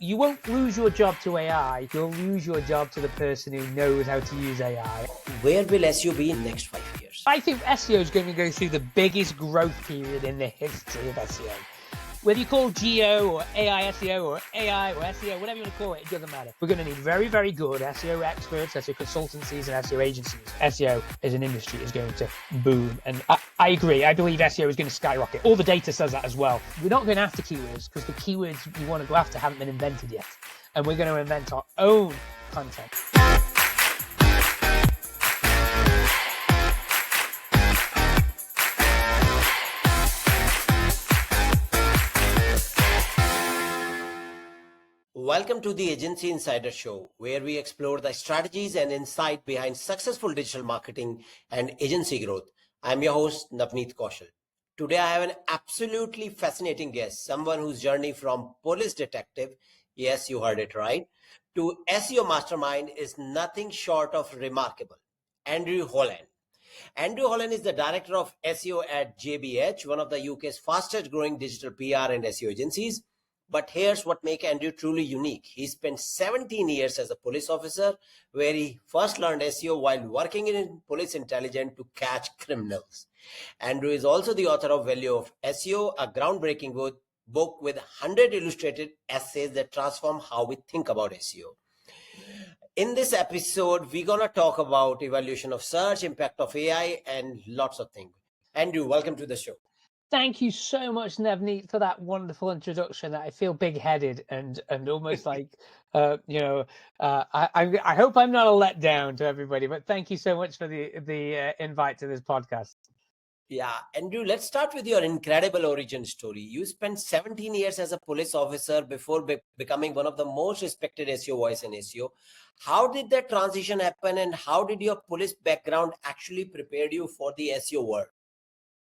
you won't lose your job to AI. You'll lose your job to the person who knows how to use AI. Where will SEO be in the next 5 years? I think SEO is going to go through the biggest growth period in the history of SEO. Whether you call GEO or AI SEO or AI or SEO, whatever you want to call it, it doesn't matter. We're going to need very, very good SEO experts, SEO consultancies, and SEO agencies. SEO as an industry is going to boom. And I agree. I believe SEO is going to skyrocket. All the data says that as well. We're not going after keywords because the keywords we want to go after haven't been invented yet. And we're going to invent our own content. Welcome to the Agency Insider Show, where we explore the strategies and insight behind successful digital marketing and agency growth. I'm your host, Navneet Kaushal. Today, I have an absolutely fascinating guest, someone whose journey from police detective, yes, you heard it right, to SEO mastermind is nothing short of remarkable. Andrew Holland. Andrew Holland is the director of SEO at JBH, one of the UK's fastest growing digital PR and SEO agencies. But here's what makes Andrew truly unique. He spent 17 years as a police officer, where he first learned SEO while working in police intelligence to catch criminals. Andrew is also the author of Value of SEO, a groundbreaking book with 100 illustrated essays that transform how we think about SEO. In this episode, we're going to talk about evaluation of search, impact of AI, and lots of things. Andrew, welcome to the show. Thank you so much, Navneet, for that wonderful introduction. I feel big-headed and almost like, I hope I'm not a letdown to everybody. But thank you so much for the invite to this podcast. Yeah, Andrew, let's start with your incredible origin story. You spent 17 years as a police officer before becoming one of the most respected SEO voice in SEO. How did that transition happen, and how did your police background actually prepare you for the SEO world?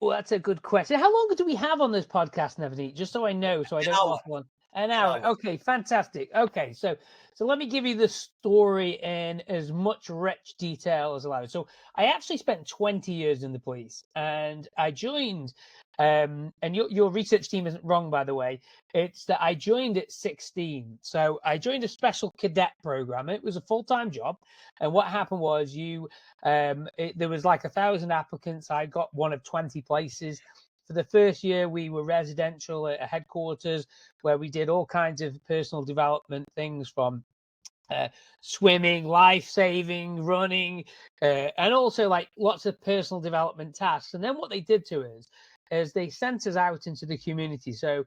Well, that's a good question. How long do we have on this podcast, Navneet? Just so I know, so I don't waffle on. An hour. Okay, fantastic. Okay, so let me give you the story in as much rich detail as allowed. So I actually spent 20 years in the police, and I joined. And your research team isn't wrong, by the way. It's that I joined at 16. So I joined a special cadet program. It was a full-time job, and what happened was there was like 1,000 applicants. I got one of 20 places. For the first year, we were residential at a headquarters where we did all kinds of personal development things from swimming, life saving, running, and also like lots of personal development tasks. And then what they did to us is they sent us out into the community. So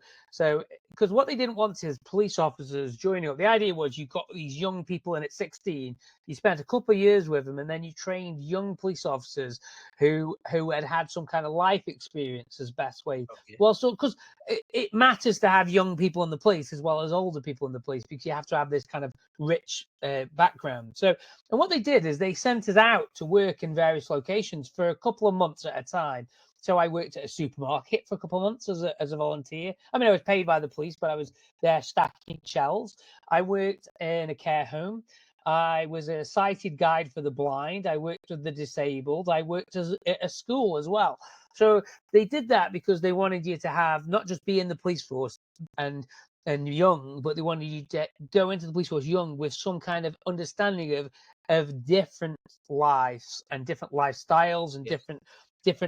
because what they didn't want is police officers joining up. The idea was you got these young people in at 16, you spent a couple of years with them, and then you trained young police officers who had some kind of life experience as best way. Okay. Well, so because it matters to have young people in the police as well as older people in the police, because you have to have this kind of rich background. So, and what they did is they sent us out to work in various locations for a couple of months at a time. So I worked at a supermarket for a couple of months as a volunteer. I mean, I was paid by the police, but I was there stacking shelves. I worked in a care home. I was a sighted guide for the blind. I worked with the disabled. I worked at a school as well. So they did that because they wanted you to have not just be in the police force and young, but they wanted you to go into the police force young with some kind of understanding of different lives and different lifestyles and different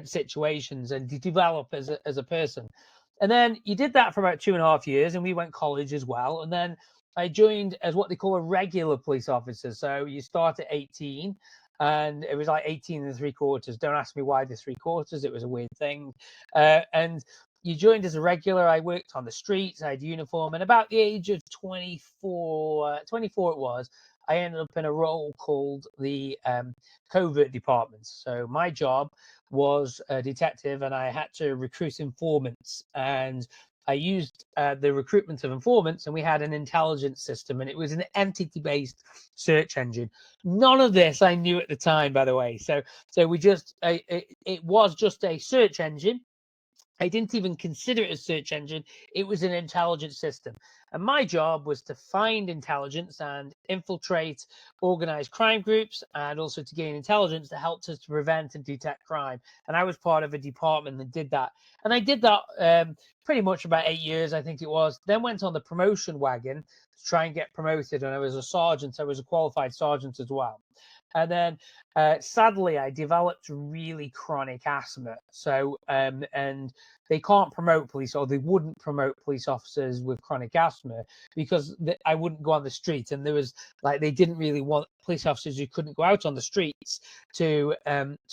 situations, and to develop as a person. And then you did that for about 2.5 years, and we went college as well. And then I joined as what they call a regular police officer. So you start at 18, and it was like 18 3/4. Don't ask me why the 3/4. It was a weird thing. And you joined as a regular. I worked on the streets. I had uniform, and about the age of 24 it was, I ended up in a role called the covert department. So my job was a detective, and I had to recruit informants, and I used the recruitment of informants, and we had an intelligence system, and it was an entity-based search engine. None of this I knew at the time, by the way. So we just it was just a search engine. I didn't even consider it a search engine. It was an intelligence system. And my job was to find intelligence and infiltrate organized crime groups, and also to gain intelligence that helped us to prevent and detect crime. And I was part of a department that did that. And I did that pretty much about 8 years, I think it was. Then went on the promotion wagon to try and get promoted. And I was a sergeant. I was a qualified sergeant as well. And then sadly, I developed really chronic asthma. So, and they can't promote police, or they wouldn't promote police officers with chronic asthma, because I wouldn't go on the street. And there was they didn't really want police officers who couldn't go out on the streets to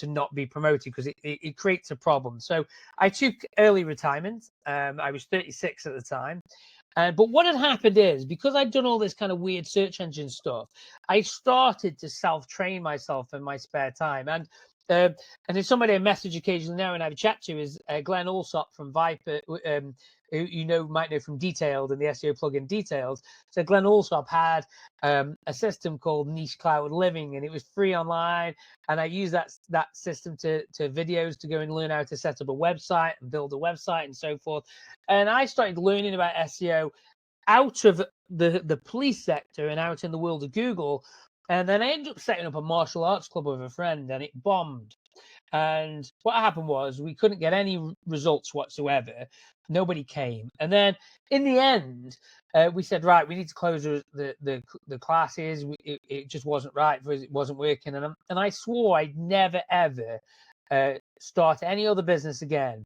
not be promoted, because it creates a problem. So I took early retirement. I was 36 at the time. But what had happened is, because I'd done all this kind of weird search engine stuff, I started to self-train myself in my spare time. And there's somebody I message occasionally now and I have a chat to is Glenn Allsop from Viper, who might know from Detailed and the SEO plugin Detailed. So Glenn Allsop had a system called Niche Cloud Living, and it was free online. And I used that system to videos to go and learn how to set up a website and build a website and so forth. And I started learning about SEO out of the police sector and out in the world of Google. And then I ended up setting up a martial arts club with a friend, and it bombed. And what happened was we couldn't get any results whatsoever. Nobody came. And then in the end, we said, right, we need to close the classes. It just wasn't right for us. It wasn't working. And I swore I'd never, ever start any other business again.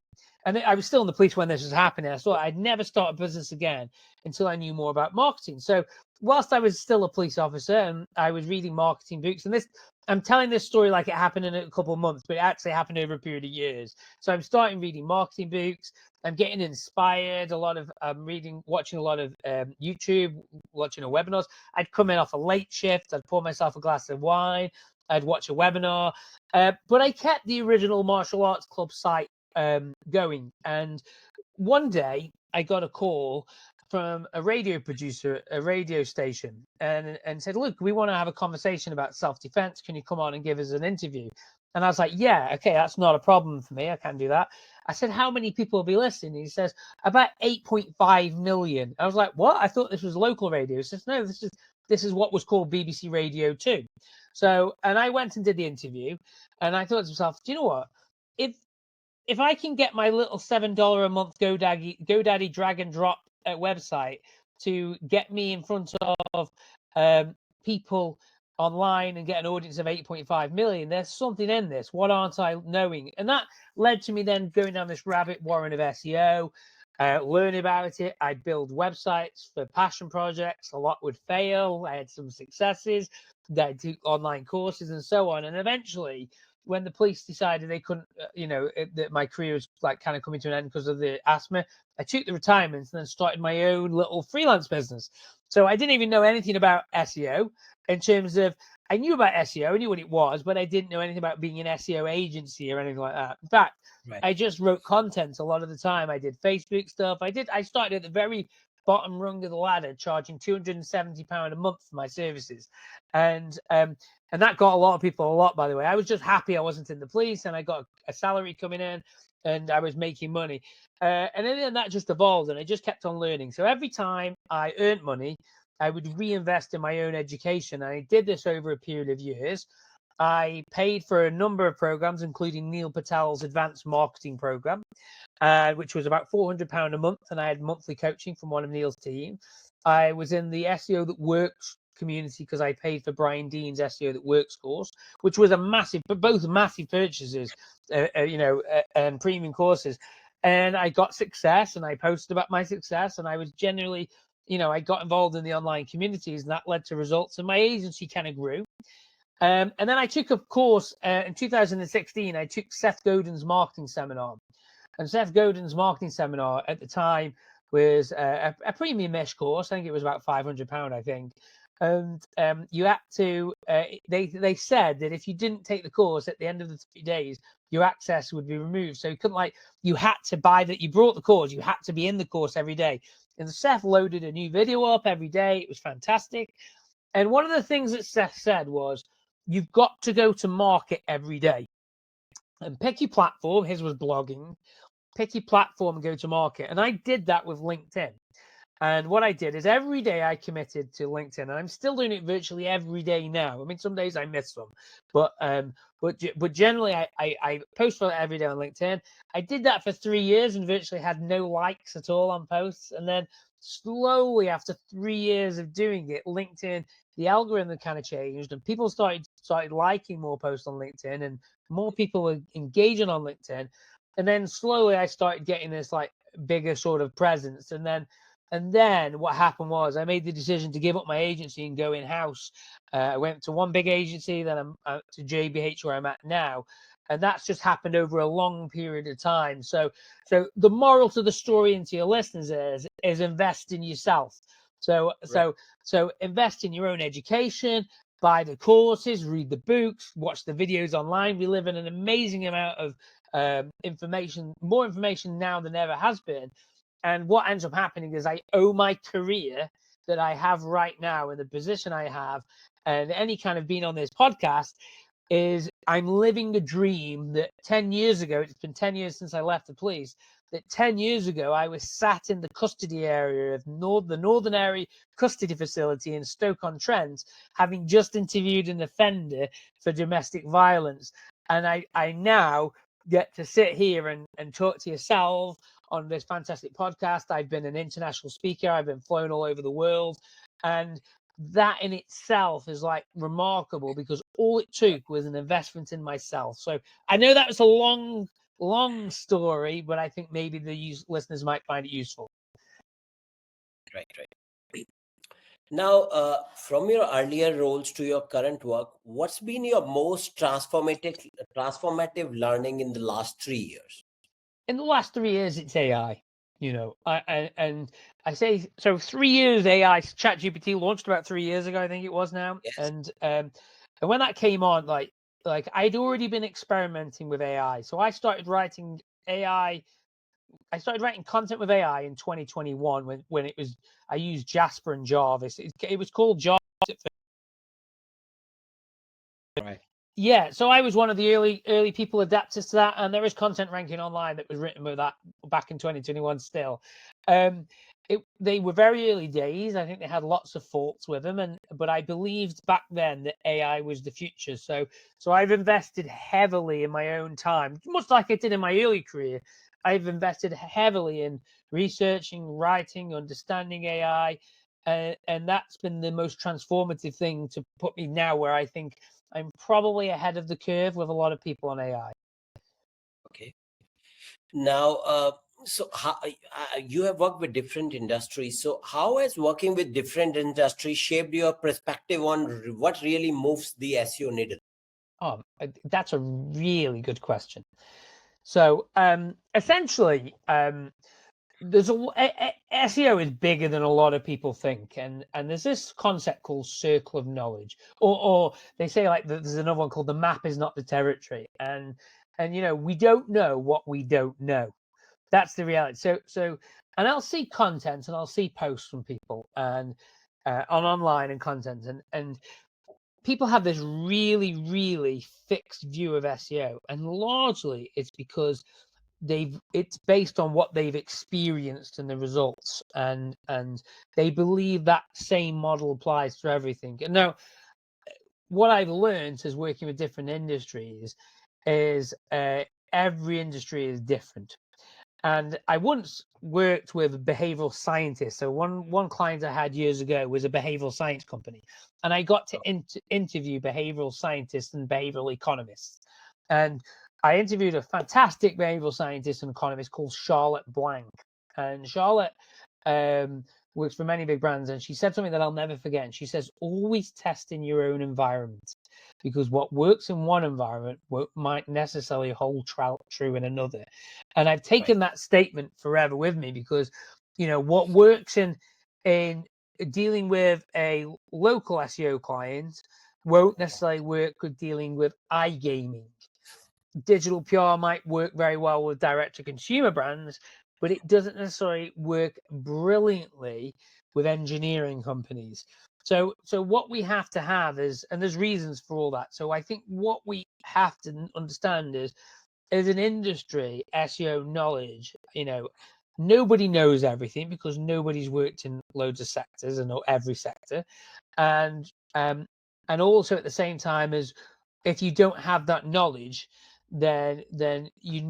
And I was still in the police when this was happening. I thought I'd never start a business again until I knew more about marketing. So whilst I was still a police officer and I was reading marketing books, and I'm telling this story like it happened in a couple of months, but it actually happened over a period of years. So I'm starting reading marketing books. I'm getting inspired. Watching a lot of YouTube, watching webinars. I'd come in off a late shift. I'd pour myself a glass of wine. I'd watch a webinar. But I kept the original martial arts club site going. And one day I got a call from a radio producer, a radio station, and said, look, we want to have a conversation about self-defense. Can you come on and give us an interview? And I was like, yeah, okay, that's not a problem for me. I can do that. I said, how many people will be listening? He says, about 8.5 million. I was like, what? I thought this was local radio. He says, no, this is what was called BBC Radio 2. So, and I went and did the interview, and I thought to myself, do you know what? If I can get my little $7 a month GoDaddy drag and drop website to get me in front of people online and get an audience of 8.5 million, there's something in this. What aren't I knowing? And that led to me then going down this rabbit warren of SEO, learning about it. I'd build websites for passion projects. A lot would fail. I had some successes. I'd do online courses and so on. And eventually, when the police decided they couldn't, that my career was kind of coming to an end because of the asthma, I took the retirement and then started my own little freelance business. So I didn't even know anything about SEO in terms of, I knew about SEO, I knew what it was, but I didn't know anything about being an SEO agency or anything like that. In fact, right. I just wrote content a lot of the time. I did Facebook stuff. I started at the very bottom rung of the ladder, charging £270 a month for my services. And that got a lot of people a lot, by the way. I was just happy I wasn't in the police and I got a salary coming in and I was making money. And then that just evolved and I just kept on learning. So every time I earned money, I would reinvest in my own education. And I did this over a period of years. I paid for a number of programs, including Neil Patel's advanced marketing program, which was about £400 a month. And I had monthly coaching from one of Neil's team. I was in the SEO That Works community because I paid for Brian Dean's SEO That Works course, which was both massive purchases, and premium courses. And I got success and I posted about my success. And I was generally, I got involved in the online communities and that led to results. And my agency kind of grew. And then I took a course in 2016. I took Seth Godin's marketing seminar. And Seth Godin's marketing seminar at the time was a premium-ish course. I think it was about £500, I think. And you had to, they said that if you didn't take the course at the end of the 3 days, your access would be removed. So you couldn't you had to buy that. You brought the course, you had to be in the course every day. And Seth loaded a new video up every day. It was fantastic. And one of the things that Seth said was, you've got to go to market every day and pick your platform. His was blogging. Pick your platform and go to market. And I did that with LinkedIn. And what I did is every day I committed to LinkedIn, and I'm still doing it virtually every day now. I mean, some days I miss some, but generally I post for every day on LinkedIn. I did that for 3 years and virtually had no likes at all on posts. And then slowly, after 3 years of doing it, LinkedIn, the algorithm kind of changed, and people started liking more posts on LinkedIn, and more people were engaging on LinkedIn. And then slowly I started getting this like bigger sort of presence. And then what happened was I made the decision to give up my agency and go in-house. I went to one big agency, then I'm to JBH, where I'm at now. And that's just happened over a long period of time. So the moral to the story and to your listeners is invest in yourself. So invest in your own education, buy the courses, read the books, watch the videos online. We live in an amazing amount of information, more information now than ever has been. And what ends up happening is I owe my career that I have right now in the position I have, and any kind of being on this podcast, is I'm living a dream that 10 years ago, it's been 10 years since I left the police, that 10 years ago I was sat in the custody area of the Northern Area Custody Facility in Stoke-on-Trent, having just interviewed an offender for domestic violence. And I now get to sit here and talk to yourself on this fantastic podcast. I've been an international speaker. I've been flown all over the world. And that in itself is like remarkable, because all it took was an investment in myself. So I know that was a long story, but I think maybe the listeners might find it useful. Right. Now, from your earlier roles to your current work, what's been your most transformative learning in the last 3 years? In the last 3 years, it's AI. I say so. 3 years AI. ChatGPT launched about 3 years ago, I think it was now. Yes. And when that came on, like I'd already been experimenting with AI. So I started writing AI. I started writing content with AI in 2021 when it was, I used Jasper and Jarvis. It was called Jarvis. Right. Yeah, so I was one of the early people adapters to that, and there is content ranking online that was written with that back in 2021 still. They were very early days. I think they had lots of faults with them, but I believed back then that AI was the future. So I've invested heavily in my own time, much like I did in my early career. I've invested heavily in researching, writing, understanding AI, and that's been the most transformative thing to put me now where I think I'm probably ahead of the curve with a lot of people on AI. Okay. Now, so how, you have worked with different industries. So how has working with different industries shaped your perspective on what really moves the SEO needle? Oh, that's a really good question. So essentially, there's SEO is bigger than a lot of people think, and there's this concept called circle of knowledge, or they say like there's another one called the map is not the territory, and we don't know what we don't know. That's the reality. And I'll see content and I'll see posts from people and on online and content, and people have this really fixed view of SEO, and largely it's because it's based on what they've experienced and the results, and they believe that same model applies to everything. And now what I've learned is working with different industries is every industry is different. And I once worked with behavioral scientists. So one client I had years ago was a behavioral science company, and I got to interview behavioral scientists and behavioral economists. And I interviewed a fantastic behavioral scientist and economist called Charlotte Blank. And Charlotte works for many big brands, and she said something that I'll never forget. And she says, always test in your own environment, because what works in one environment might necessarily hold true in another. And I've taken that statement forever with me, because what works in dealing with a local SEO client won't necessarily work with dealing with iGaming. Digital PR might work very well with direct to consumer brands, but it doesn't necessarily work brilliantly with engineering companies. So what we have to have is, and there's reasons for all that. So I think what we have to understand is, as an industry, SEO knowledge, nobody knows everything because nobody's worked in loads of sectors and every sector. And also at the same time as if you don't have that knowledge, then you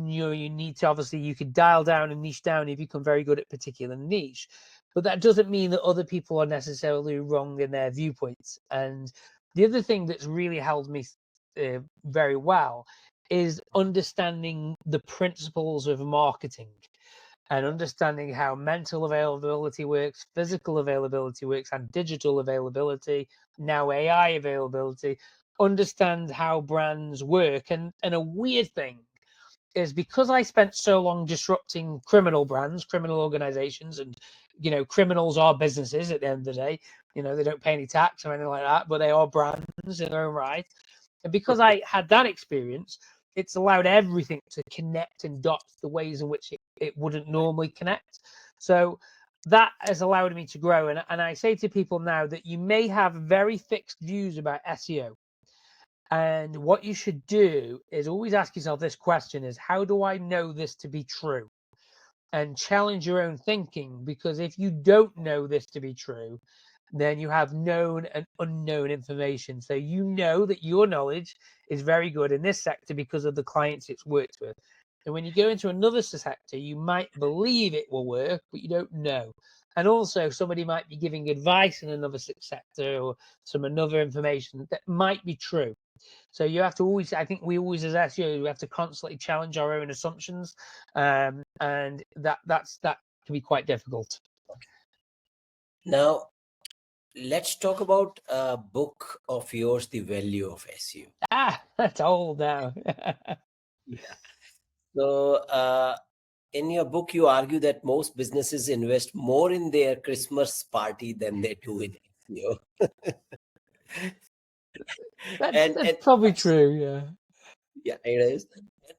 need to, obviously you could dial down and niche down if you become very good at particular niche, but that doesn't mean that other people are necessarily wrong in their viewpoints. And the other thing that's really helped me very well is understanding the principles of marketing and understanding how mental availability works, physical availability works, and digital availability, now AI availability, understand how brands work. And a weird thing is, because I spent so long disrupting criminal brands, criminal organizations, and, criminals are businesses at the end of the day. They don't pay any tax or anything like that, but they are brands in their own right. And because I had that experience, it's allowed everything to connect and dot the ways in which it wouldn't normally connect. So that has allowed me to grow. And I say to people now that you may have very fixed views about SEO. And what you should do is always ask yourself this question: is how do I know this to be true? And challenge your own thinking, because if you don't know this to be true, then you have known and unknown information. So you know that your knowledge is very good in this sector because of the clients it's worked with. And when you go into another sector, you might believe it will work, but you don't know. And also somebody might be giving advice in another sector or some another information that might be true. So you have to always, I think we always as SEO, we have to constantly challenge our own assumptions. And that can be quite difficult. Now, let's talk about a book of yours, The Value of SEO. That's old now. Yeah. So, in your book, you argue that most businesses invest more in their Christmas party than they do in SEO. That's probably true. Yeah. Yeah, it is.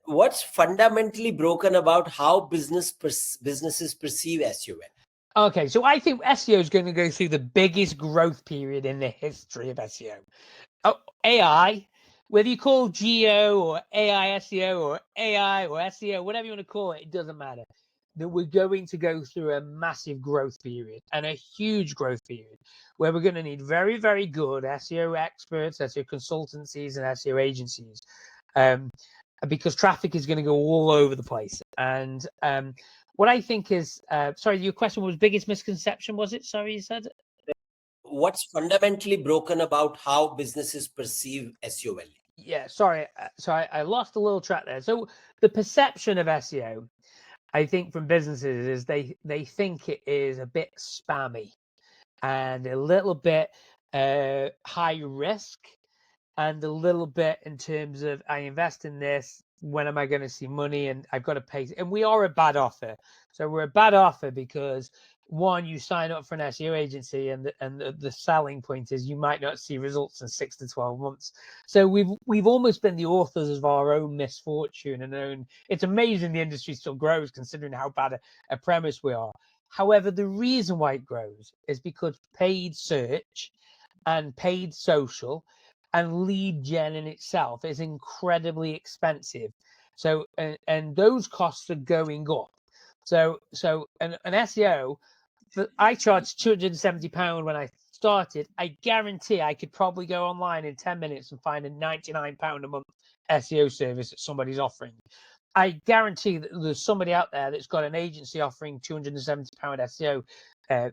What's fundamentally broken about how businesses perceive SEO? Okay, so I think SEO is going to go through the biggest growth period in the history of SEO. AI, whether you call Geo or AI SEO or AI or SEO, whatever you want to call it, it doesn't matter. That we're going to go through a massive growth period and a huge growth period where we're going to need very, very good SEO experts, SEO consultancies, and SEO agencies, because traffic is going to go all over the place. And what I think is, sorry, your question was biggest misconception, was it? Sorry, you said? What's fundamentally broken about how businesses perceive SEO value? Yeah, sorry. So I lost a little track there. So the perception of SEO, I think, from businesses is they think it is a bit spammy and a little bit high risk, and a little bit in terms of, I invest in this, when am I going to see money, and I've got to pay. And we are a bad offer. So we're a bad offer because, one, you sign up for an SEO agency, and the selling point is you might not see results in 6 to 12 months. So we've almost been the authors of our own misfortune and it's amazing the industry still grows considering how bad a premise we are. However, the reason why it grows is because paid search and paid social and lead gen in itself is incredibly expensive. So and those costs are going up. So an SEO, I charged £270 when I started. I guarantee I could probably go online in 10 minutes and find a £99 a month SEO service that somebody's offering. I guarantee that there's somebody out there that's got an agency offering £270 SEO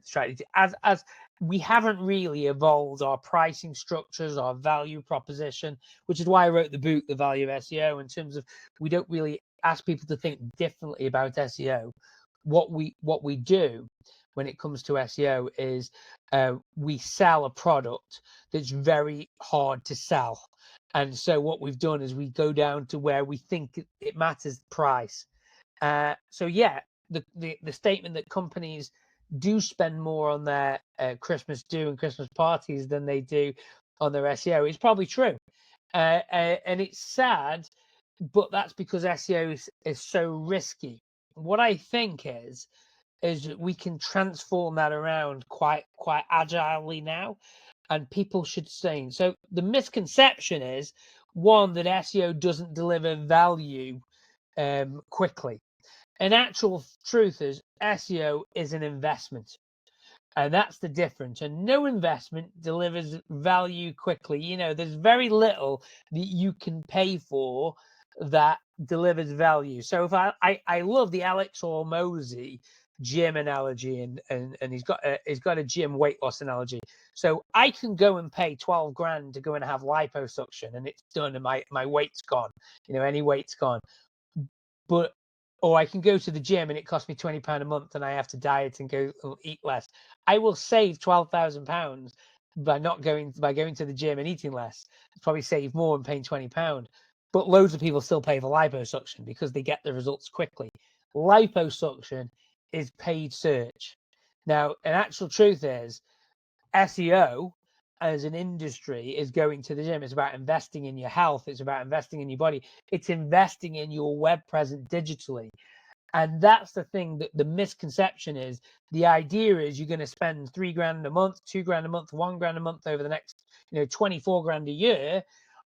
strategy. As we haven't really evolved our pricing structures, our value proposition, which is why I wrote the book, The Value of SEO, in terms of we don't really ask people to think differently about SEO. What we do when it comes to SEO is we sell a product that's very hard to sell. And so what we've done is we go down to where we think it matters, price. So yeah, the statement that companies do spend more on their Christmas do and Christmas parties than they do on their SEO is probably true. And it's sad, but that's because SEO is so risky. What I think is we can transform that around quite agilely now, and people should say. So the misconception is, one, that SEO doesn't deliver value quickly. An actual truth is SEO is an investment. And that's the difference. And no investment delivers value quickly. You know, there's very little that you can pay for that delivers value. So if I love the Alex Hormozy gym analogy, and he's got a gym weight loss analogy. So I can go and pay 12 grand to go and have liposuction, and it's done, and my weight's gone. You know, any weight's gone. But or I can go to the gym and it costs me £20 a month and I have to diet and go eat less. I will save £12,000 by going to the gym and eating less. I'll probably save more and paying £20. But loads of people still pay for liposuction because they get the results quickly. Liposuction is paid search. Now, an actual truth is SEO as an industry is going to the gym. It's about investing in your health. It's about investing in your body. It's investing in your web presence digitally. And that's the thing, that the misconception is, the idea is you're going to spend 3 grand a month, 2 grand a month, 1 grand a month over the next, 24 grand a year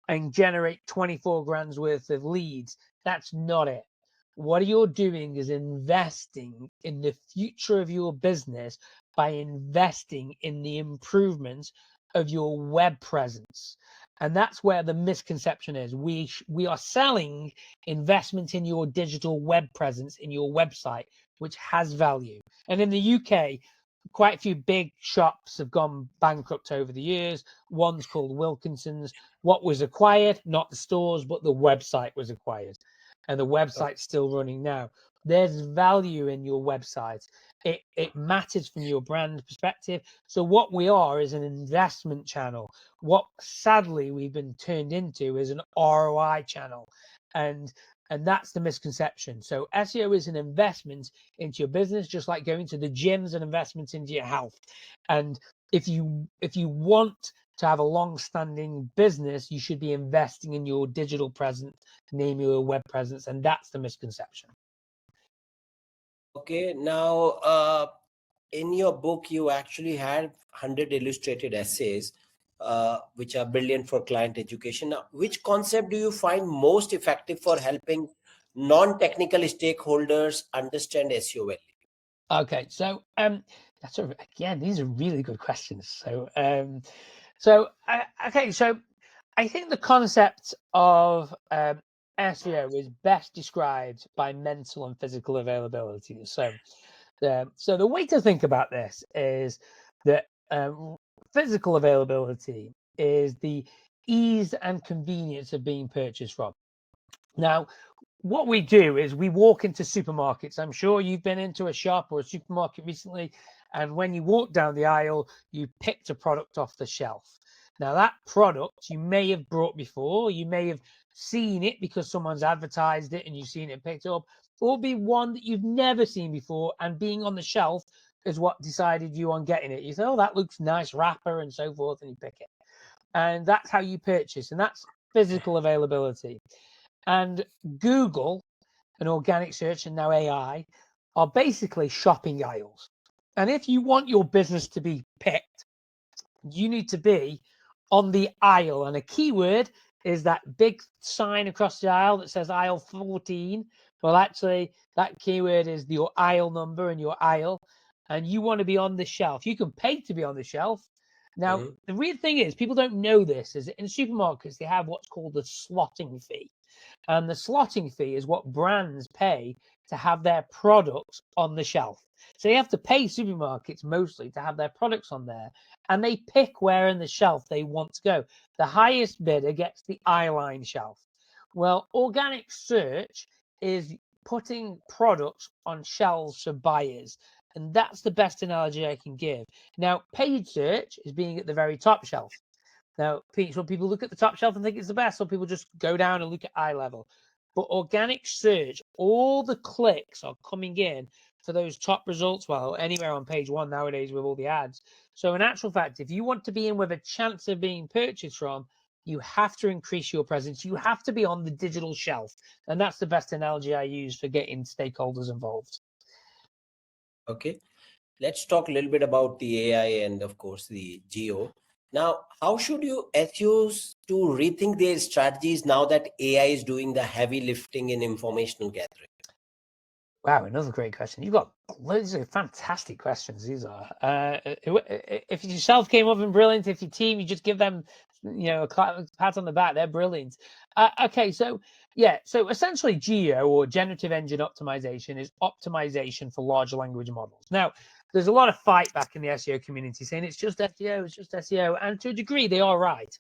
and generate 24 grand's worth of leads. That's not it. What you're doing is investing in the future of your business by investing in the improvements of your web presence. And that's where the misconception is. We are selling investment in your digital web presence, in your website, which has value. And in the UK, quite a few big shops have gone bankrupt over the years. One's called Wilkinson's. What was acquired? Not the stores, but the website was acquired. And the website's still running now. There's value in your website. It matters from your brand perspective. So what we are is an investment channel. What sadly we've been turned into is an ROI channel. And that's the misconception. So SEO is an investment into your business, just like going to the gyms and investments into your health. And if you want to have a long-standing business, you should be investing in your digital presence, name your web presence, and that's the misconception. Okay, now in your book, you actually had 100 illustrated essays, which are brilliant for client education. Now, which concept do you find most effective for helping non-technical stakeholders understand SEO value? Okay, so these are really good questions. So I think the concept of SEO is best described by mental and physical availability. So the way to think about this is that physical availability is the ease and convenience of being purchased from. Now, what we do is we walk into supermarkets. I'm sure you've been into a shop or a supermarket recently, and when you walk down the aisle, you picked a product off the shelf. Now, that product you may have brought before, you may have seen it because someone's advertised it and you've seen it picked up, or be one that you've never seen before, and being on the shelf is what decided you on getting it. You say, oh, that looks nice, wrapper and so forth, and you pick it. And that's how you purchase, and that's physical availability. And Google and organic search and now AI are basically shopping aisles. And if you want your business to be picked, you need to be on the aisle. And a keyword is that big sign across the aisle that says aisle 14. Well, actually, that keyword is your aisle number and your aisle. And you want to be on the shelf. You can pay to be on the shelf. Now, the weird thing is, people don't know this, is in supermarkets, they have what's called the slotting fee. And the slotting fee is what brands pay to have their products on the shelf. So they have to pay supermarkets mostly to have their products on there, and they pick where in the shelf they want to go. The highest bidder gets the eyeline shelf. Well, organic search is putting products on shelves for buyers, and that's the best analogy I can give. Now, paid search is being at the very top shelf. Now, some people look at the top shelf and think it's the best. Some people just go down and look at eye level. But organic search, all the clicks are coming in for those top results. Well, anywhere on page one nowadays with all the ads. So in actual fact, if you want to be in with a chance of being purchased from, you have to increase your presence. You have to be on the digital shelf. And that's the best analogy I use for getting stakeholders involved. Okay, let's talk a little bit about the AI and of course the geo. Now, how should you SEOs to rethink their strategies now that AI is doing the heavy lifting in informational gathering? Wow, another great question. You've got loads of fantastic questions. These are. If yourself came up and brilliant, if your team, you just give them, a pat on the back. They're brilliant. Okay, so yeah, so essentially, GEO or Generative Engine Optimization is optimization for large language models. Now, there's a lot of fight back in the SEO community saying it's just SEO, it's just SEO, and to a degree, they are right.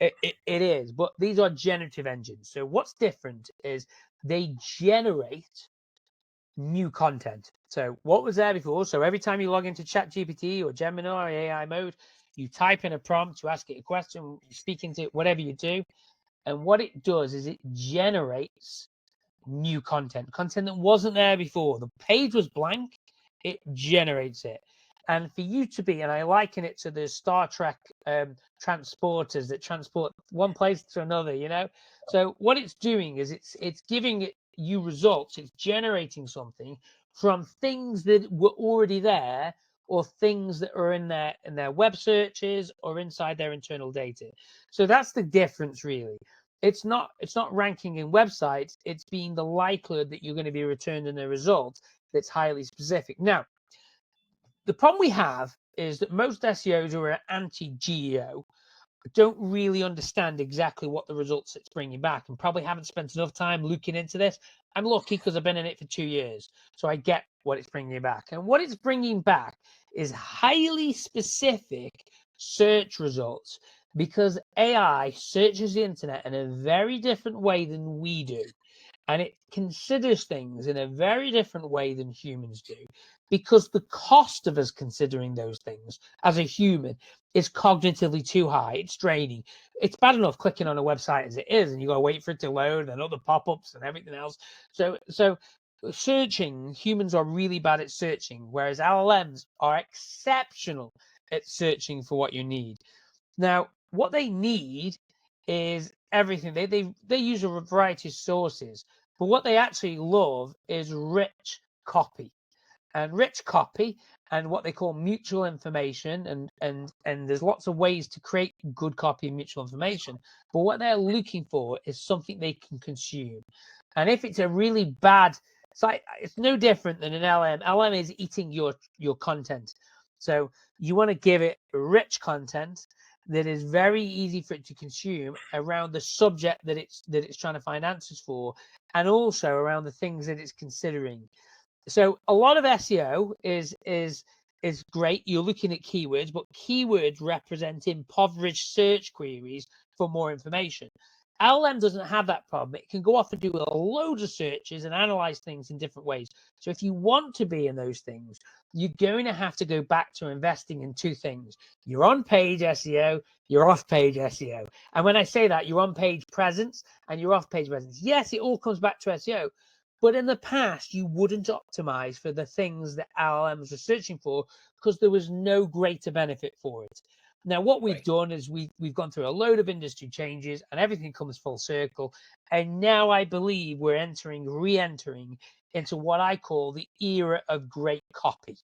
It is, but these are generative engines. So what's different is they generate new content. So what was there before? So every time you log into ChatGPT or Gemini or AI mode, you type in a prompt, you ask it a question, you speak into it, whatever you do. And what it does is it generates new content that wasn't there before. The page was blank, it generates it. And for you to be, and I liken it to the Star Trek transporters that transport one place to another. So what it's doing is it's giving you results. It's generating something from things that were already there, or things that are in their web searches or inside their internal data. So that's the difference, really. It's not ranking in websites. It's being the likelihood that you're going to be returned in a result that's highly specific. Now, the problem we have is that most SEOs who are anti-GEO don't really understand exactly what the results it's bringing back, and probably haven't spent enough time looking into this. I'm lucky because I've been in it for 2 years, so I get what it's bringing back. And what it's bringing back is highly specific search results, because AI searches the internet in a very different way than we do. And it considers things in a very different way than humans do, because the cost of us considering those things as a human is cognitively too high. It's draining. It's bad enough clicking on a website as it is, and you got to wait for it to load and other pop-ups and everything else. So searching, humans are really bad at searching, whereas LLMs are exceptional at searching for what you need. Now, what they need is everything. They use a variety of sources, but what they actually love is rich copy. And rich copy and what they call mutual information, and there's lots of ways to create good copy and mutual information, but what they're looking for is something they can consume. And if it's a really bad site, it's no different than an LM is eating your content. So you want to give it rich content that is very easy for it to consume around the subject that it's trying to find answers for, and also around the things that it's considering. So a lot of SEO is great. You're looking at keywords, but keywords represent impoverished search queries for more information. LLM doesn't have that problem. It can go off and do a load of searches and analyze things in different ways. So if you want to be in those things, you're going to have to go back to investing in two things: your on-page SEO, your off-page SEO. And when I say that, your on-page presence and your off-page presence, yes, it all comes back to SEO. But in the past, you wouldn't optimize for the things that LLMs are searching for, because there was no greater benefit for it. Now, what we've done is we've gone through a load of industry changes, and everything comes full circle. And now I believe we're re-entering into what I call the era of great copy.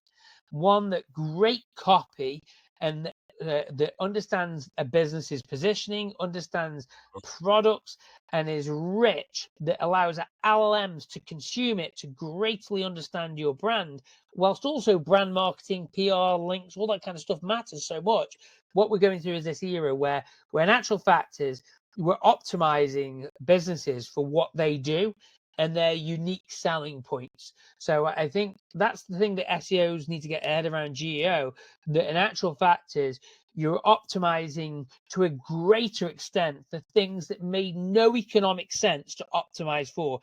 One that great copy and that understands a business's positioning, understands products, and is rich, that allows LLMs to consume it to greatly understand your brand, whilst also brand marketing, PR, links, all that kind of stuff matters so much. What we're going through is this era where in actual fact is we're optimizing businesses for what they do and their unique selling points. So I think that's the thing that SEOs need to get their head around GEO, that in actual fact is you're optimizing to a greater extent for things that made no economic sense to optimize for.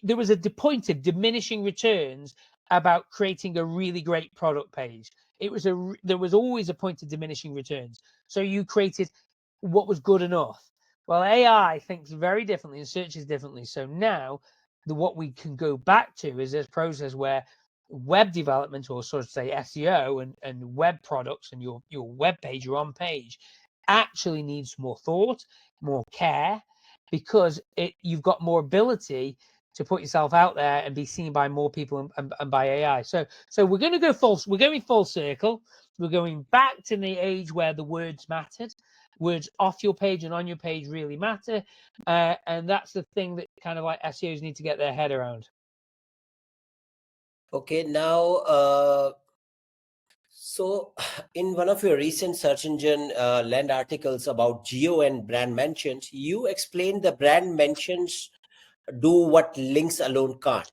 There was a point of diminishing returns about creating a really great product page. There was always a point of diminishing returns. So you created what was good enough. Well, AI thinks very differently and searches differently. So now what we can go back to is this process where web development, or sort of say SEO and web products and your web page, your on page, actually needs more thought, more care, because you've got more ability to put yourself out there and be seen by more people and by AI. So we're going to go we're going full circle. We're going back to the age where the words mattered. Words off your page and on your page really matter. And that's the thing that kind of like SEOs need to get their head around. Okay, now, so in one of your recent search engine land articles about geo and brand mentions, you explained the brand mentions do what links alone can't.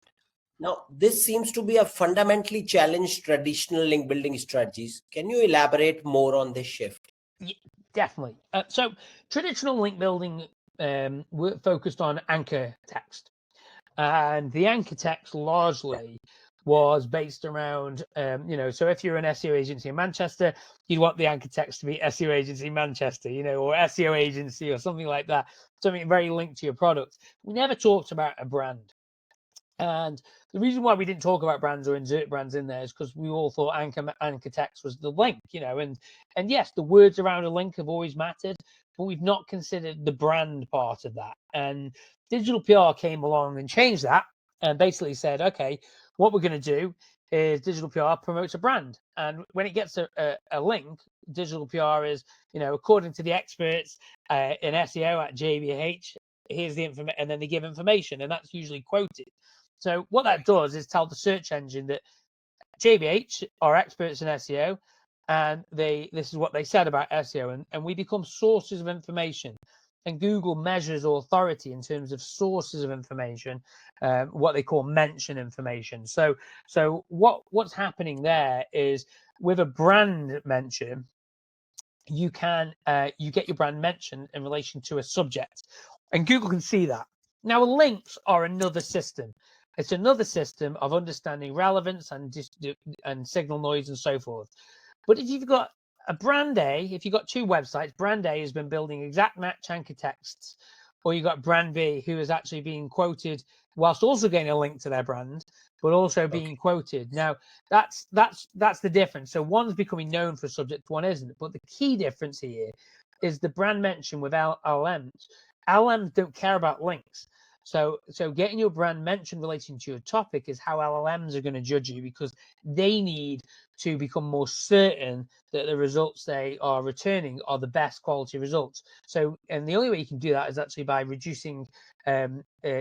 Now, this seems to be a fundamentally challenged traditional link building strategies. Can you elaborate more on this shift? Yeah, definitely. So traditional link building focused on anchor text, and the anchor text largely was based around, so if you're an SEO agency in Manchester, you'd want the anchor text to be SEO agency Manchester, or SEO agency or something like that, something very linked to your product. We never talked about a brand. And the reason why we didn't talk about brands or insert brands in there is because we all thought anchor text was the link, and yes, the words around a link have always mattered, but we've not considered the brand part of that. And digital PR came along and changed that and basically said, okay, what we're going to do is digital PR promotes a brand, and when it gets a link, digital PR is, according to the experts in SEO at JBH, here's the information, and then they give information, and that's usually quoted. So what that does is tell the search engine that JBH are experts in SEO, and this is what they said about SEO, and we become sources of information. And Google measures authority in terms of sources of information, what they call mention information. So what's happening there is, with a brand mention, you get your brand mentioned in relation to a subject, and Google can see that. Now, links are another system. It's another system of understanding relevance and signal noise and so forth. But if you've got a brand A, if you've got two websites, brand A has been building exact match anchor texts, or you've got brand B who is actually being quoted whilst also getting a link to their brand, but also being quoted. Now, that's the difference. So one's becoming known for a subject, one isn't. But the key difference here is the brand mention with LLMs. LLMs don't care about links. So getting your brand mentioned relating to your topic is how LLMs are going to judge you, because they need to become more certain that the results they are returning are the best quality results. So, and the only way you can do that is actually by reducing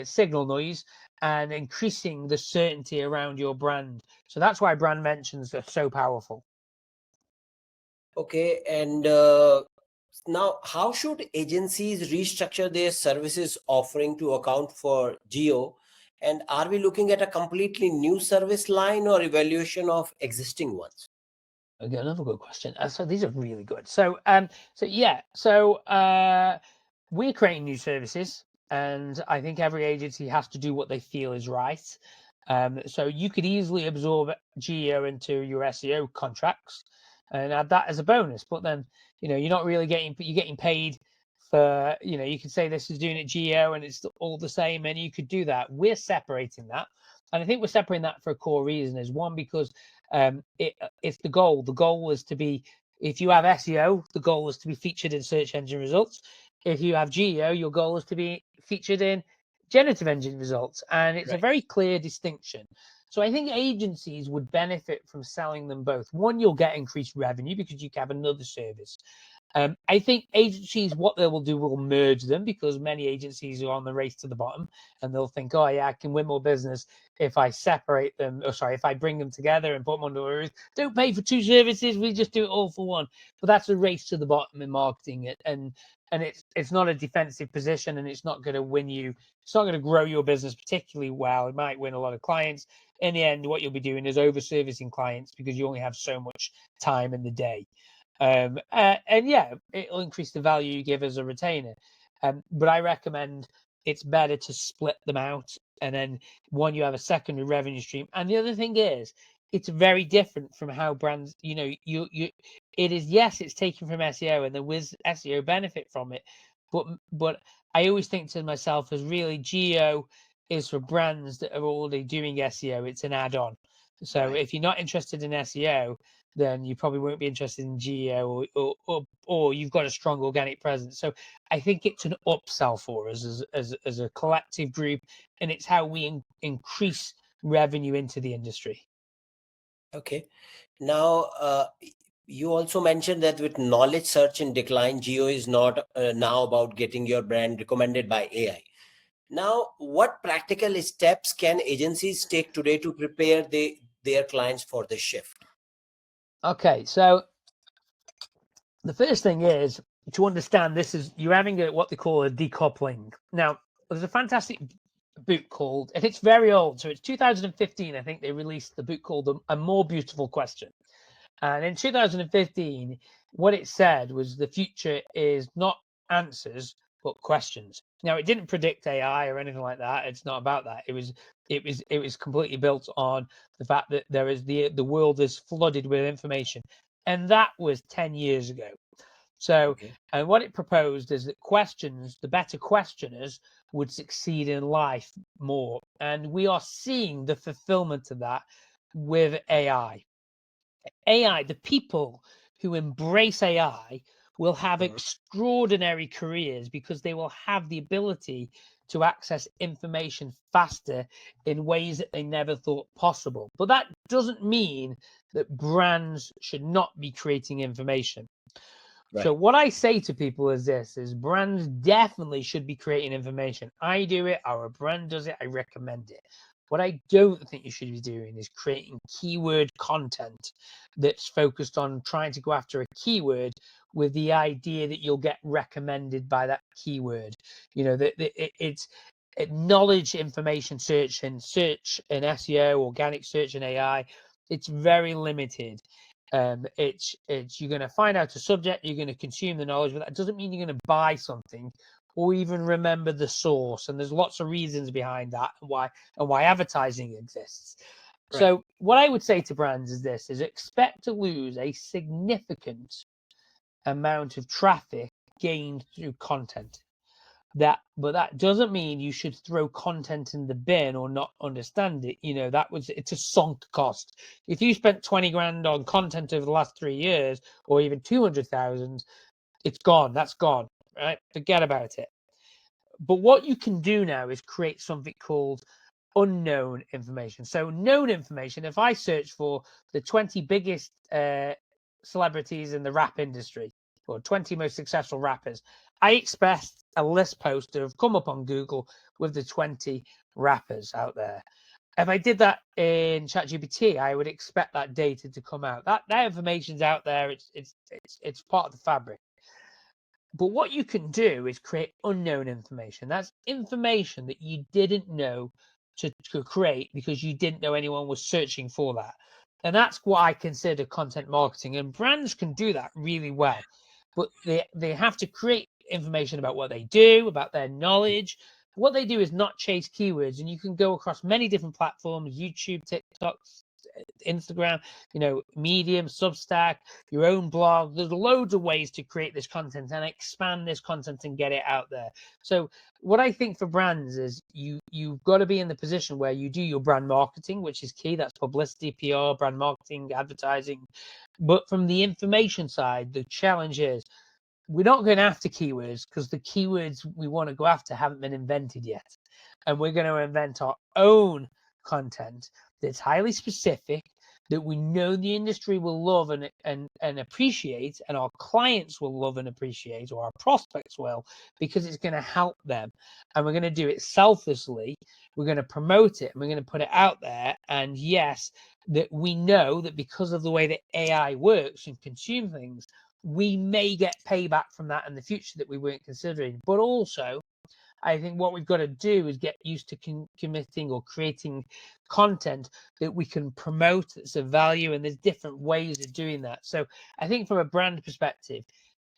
signal noise and increasing the certainty around your brand. So that's why brand mentions are so powerful. Okay, and now how should agencies restructure their services offering to account for geo? And are we looking at a completely new service line or evaluation of existing ones? Okay, another good question. So these are really good. So we're creating new services, and I think every agency has to do what they feel is right. So you could easily absorb geo into your SEO contracts and add that as a bonus. But then, you're not really getting paid for, you could say this is doing it geo and it's all the same, and you could do that. We're separating that. And I think we're separating that for a core reason. Is one, because it's the goal. The goal is to be, if you have SEO, the goal is to be featured in search engine results. If you have geo, your goal is to be featured in generative engine results. And it's a very clear distinction. So I think agencies would benefit from selling them both. One, you'll get increased revenue because you can have another service. I think agencies, what they will do, will merge them, because many agencies are on the race to the bottom, and they'll think, oh yeah, I can win more business if I separate them, or sorry, if I bring them together and put them under a roof. Don't pay for two services, we just do it all for one. But that's a race to the bottom in marketing, and it's not a defensive position, and it's not going to win you. It's not going to grow your business particularly well. It might win a lot of clients. In the end, what you'll be doing is over servicing clients, because you only have so much time in the day. And yeah, it'll increase the value you give as a retainer. But I recommend it's better to split them out, and then one, you have a secondary revenue stream. And the other thing is, it's very different from how brands, it is, yes, it's taken from SEO, and the whiz SEO benefit from it. But I always think to myself, as really geo is for brands that are already doing SEO, it's an add-on. So if you're not interested in SEO, then you probably won't be interested in geo, or you've got a strong organic presence. So I think it's an upsell for us as a collective group, and it's how we increase revenue into the industry. Okay. Now, you also mentioned that with knowledge search in decline, geo is not now about getting your brand recommended by AI. Now, what practical steps can agencies take today to prepare their clients for this shift? Okay, so the first thing is to understand this is you're having what they call a decoupling. Now, there's a fantastic book called, and it's very old, so it's 2015, I think they released the book called A More Beautiful Question. And in 2015, what it said was the future is not answers, but questions. Now, it didn't predict AI or anything like that. It's not about that. It was completely built on the fact that there is the world is flooded with information. And that was 10 years ago. So, Okay. and what it proposed is that questions, the better questioners would succeed in life more. And we are seeing the fulfillment of that with AI. AI, the people who embrace AI will have extraordinary careers because they will have the ability to access information faster in ways that they never thought possible. But that doesn't mean that brands should not be creating information. Right. So what I say to people is this, is brands definitely should be creating information. I do it, our brand does it, I recommend it. What I don't think you should be doing is creating keyword content that's focused on trying to go after a keyword with the idea that you'll get recommended by that keyword. You know, that it's knowledge, information search and SEO, organic search and AI. It's very limited. It's you're going to find out a subject, you're going to consume the knowledge, but that doesn't mean you're going to buy something or even remember the source. And there's lots of reasons behind that and why advertising exists. Right. So what I would say to brands is this: is expect to lose a significant amount of traffic gained through content. But that doesn't mean you should throw content in the bin or not understand it. You know, it's a sunk cost. If you spent 20 grand on content over the last 3 years or even 200,000, it's gone. That's gone, right? Forget about it. But what you can do now is create something called unknown information. So known information, if I search for the 20 biggest celebrities in the rap industry or 20 most successful rappers, I expect a list post to have come up on Google with the 20 rappers out there. If I did that in ChatGPT, I would expect that data to come out. That information's out there. It's part of the fabric. But what you can do is create unknown information. That's information that you didn't know to create because you didn't know anyone was searching for that. And that's what I consider content marketing. And brands can do that really well. But they have to create information about what they do, about their knowledge. What they do is not chase keywords. And you can go across many different platforms, YouTube, TikTok, Instagram, Medium, Substack, your own blog. There's loads of ways to create this content and expand this content and get it out there. So what I think for brands is you've got to be in the position where you do your brand marketing, which is key. That's publicity, PR, brand marketing, advertising. But from the information side, the challenge is we're not going after keywords because the keywords we want to go after haven't been invented yet. And we're going to invent our own content that's highly specific, that we know the industry will love and appreciate, and our clients will love and appreciate, or our prospects will, because it's going to help them. And we're going to do it selflessly. We're going to promote it and we're going to put it out there. And yes, that we know that because of the way that AI works and consume things, we may get payback from that in the future that we weren't considering. But also, I think what we've got to do is get used to committing or creating content that we can promote that's of value, and there's different ways of doing that. So I think from a brand perspective,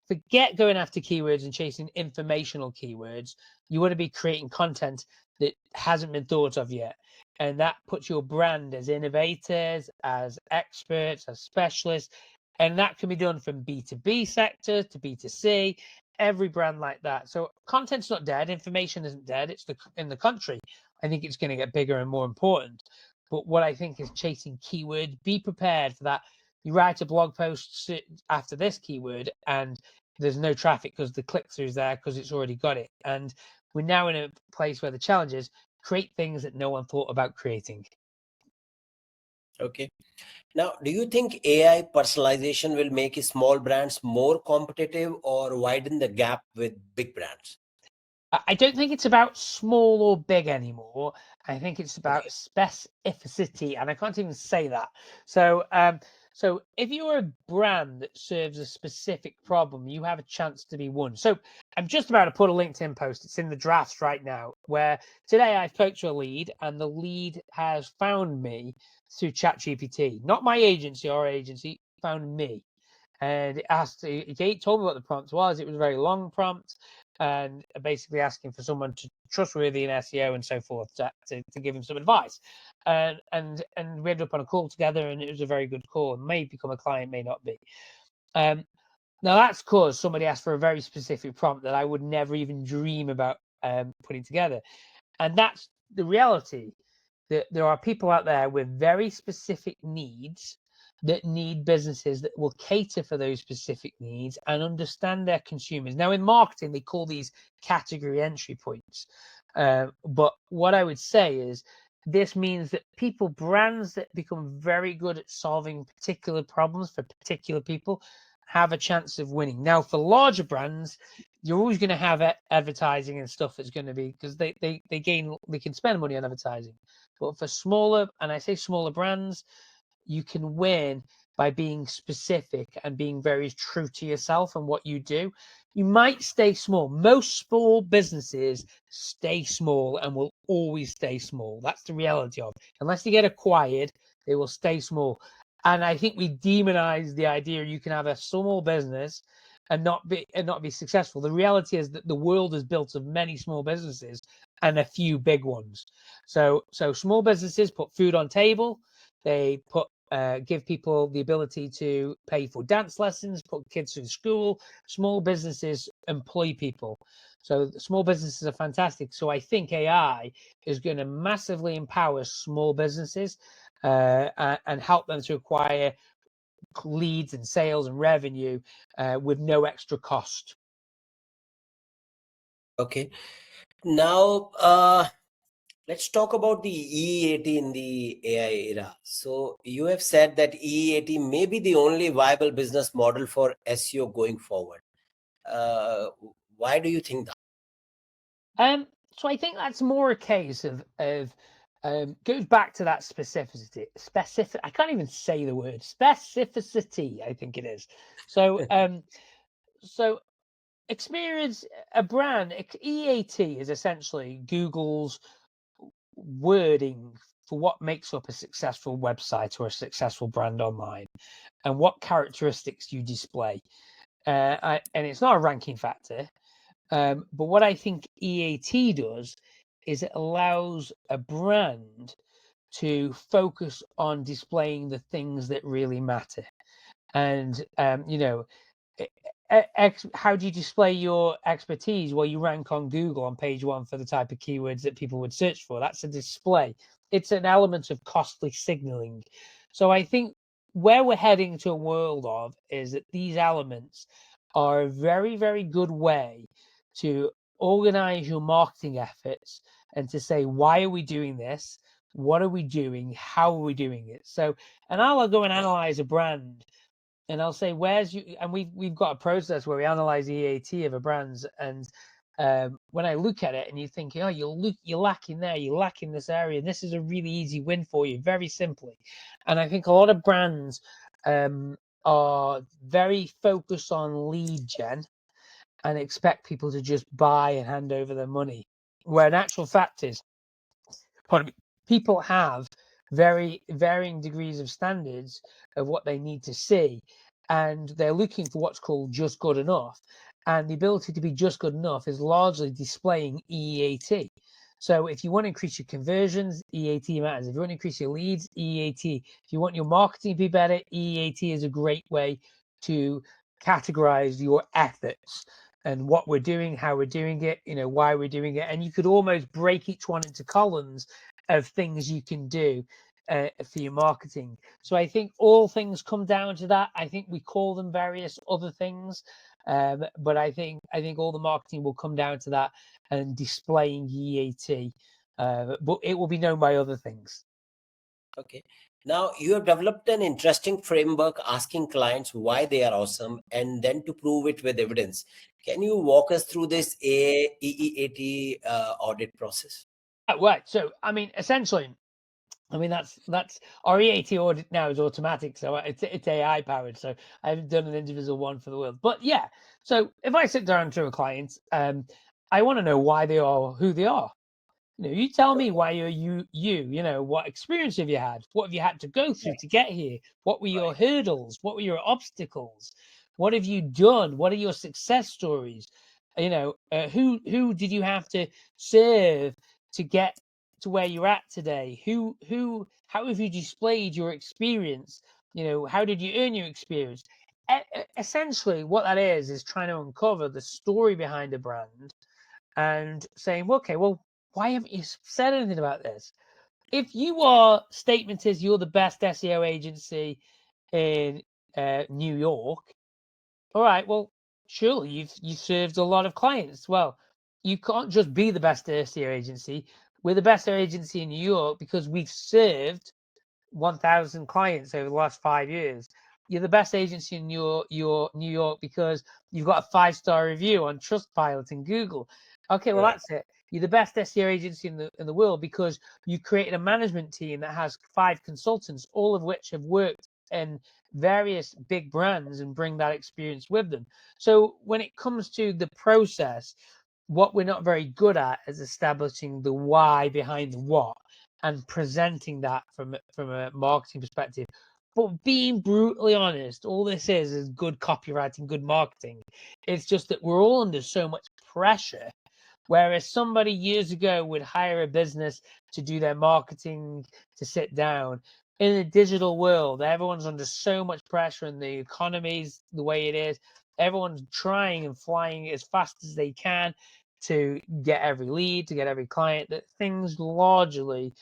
forget going after keywords and chasing informational keywords. You want to be creating content that hasn't been thought of yet. And that puts your brand as innovators, as experts, as specialists. And that can be done from B2B sector to B2C, every brand like that. So content's not dead. Information isn't dead. It's in the country. I think it's going to get bigger and more important. But what I think is chasing keyword, be prepared for that. You write a blog post after this keyword and there's no traffic because the click-through is there because it's already got it. And we're now in a place where the challenge is create things that no one thought about creating. Okay. Now, do you think AI personalization will make small brands more competitive or widen the gap with big brands? I don't think it's about small or big anymore. I think it's about specificity, and I can't even say that. So, so if you're a brand that serves a specific problem, you have a chance to be one. So I'm just about to put a LinkedIn post. It's in the drafts right now, where today I spoke to a lead, and the lead has found me through ChatGPT. Not my agency, our agency found me. And it asked, he told me what the prompt was. It was a very long prompt, and basically asking for someone to trustworthy in SEO and so forth to give him some advice. And we ended up on a call together, and it was a very good call. May become a client, may not be. Now that's because somebody asked for a very specific prompt that I would never even dream about putting together. And that's the reality, that there are people out there with very specific needs that need businesses that will cater for those specific needs and understand their consumers. Now, in marketing, they call these category entry points. But what I would say is this means that brands that become very good at solving particular problems for particular people have a chance of winning. Now, for larger brands, you're always going to have advertising and stuff that's going to be, because they can spend money on advertising. But for smaller, and I say smaller brands, you can win by being specific and being very true to yourself and what you do. You might stay small. Most small businesses stay small and will always stay small. That's the reality of it. Unless you get acquired, they will stay small. And I think we demonize the idea you can have a small business and not be successful. The reality is that the world is built of many small businesses and a few big ones. So small businesses put food on table. They give people the ability to pay for dance lessons, put kids through school. Small businesses employ people. So small businesses are fantastic. So I think AI is going to massively empower small businesses and help them to acquire leads and sales and revenue with no extra cost. Okay. Now, let's talk about the EE80 in the AI era. So you have said that EE80 may be the only viable business model for SEO going forward. Why do you think that? So I think that's more a case of goes back to that specificity. I can't even say the word specificity. I think it is. So so experience a brand. EAT is essentially Google's wording for what makes up a successful website or a successful brand online, and what characteristics you display. And it's not a ranking factor. But what I think EAT does is it allows a brand to focus on displaying the things that really matter. And, how do you display your expertise? Well, you rank on Google on page 1 for the type of keywords that people would search for. That's a display. It's an element of costly signaling. So I think where we're heading to a world of is that these elements are a very, very good way to organize your marketing efforts and to say, why are we doing this? What are we doing? How are we doing it? So, and I'll go and analyze a brand, and I'll say, where's you? And we've got a process where we analyze the EAT of a brand's, and when I look at it, and you think, oh, you're lacking there, you're lacking this area. This is a really easy win for you, very simply. And I think a lot of brands are very focused on lead gen and expect people to just buy and hand over their money, where in actual fact is, pardon me, people have very varying degrees of standards of what they need to see, and they're looking for what's called just good enough. And the ability to be just good enough is largely displaying EAT. So if you want to increase your conversions, EAT matters. If you want to increase your leads, EAT. If you want your marketing to be better, EAT is a great way to categorize your efforts and what we're doing, how we're doing it, why we're doing it. And you could almost break each one into columns of things you can do for your marketing. So I think all things come down to that. I think we call them various other things, but I think all the marketing will come down to that and displaying EAT. But it will be known by other things. Okay. Now, you have developed an interesting framework asking clients why they are awesome and then to prove it with evidence. Can you walk us through this EEAT audit process? Right. So, I mean, essentially, I mean, that's our EAT audit now is automatic, so it's AI powered. So I haven't done an individual one for the world, but yeah. So if I sit down to a client, I want to know why they are who they are. You tell me why you're what experience have you had? What have you had to go through to get here? What were your hurdles? What were your obstacles? What have you done? What are your success stories? Who did you have to serve to get to where you're at today? How have you displayed your experience? How did you earn your experience? Essentially, what that is trying to uncover the story behind a brand and saying, well, okay, well, why haven't you said anything about this? If your statement is you're the best SEO agency in New York, all right, well, surely you've served a lot of clients. Well, you can't just be the best SEO agency. We're the best agency in New York because we've served 1,000 clients over the last 5 years. You're the best agency in your New York because you've got a 5-star review on Trustpilot and Google. Okay, well, Right. that's it. You're the best SEO agency in the world because you created a management team that has 5 consultants, all of which have worked in various big brands and bring that experience with them. So when it comes to the process, what we're not very good at is establishing the why behind the what and presenting that from a marketing perspective. But being brutally honest, all this is good copywriting, good marketing. It's just that we're all under so much pressure. Whereas somebody years ago would hire a business to do their marketing, to sit down. In the digital world, everyone's under so much pressure, and the economy's the way it is. Everyone's trying and flying as fast as they can to get every lead, to get every client, that things largely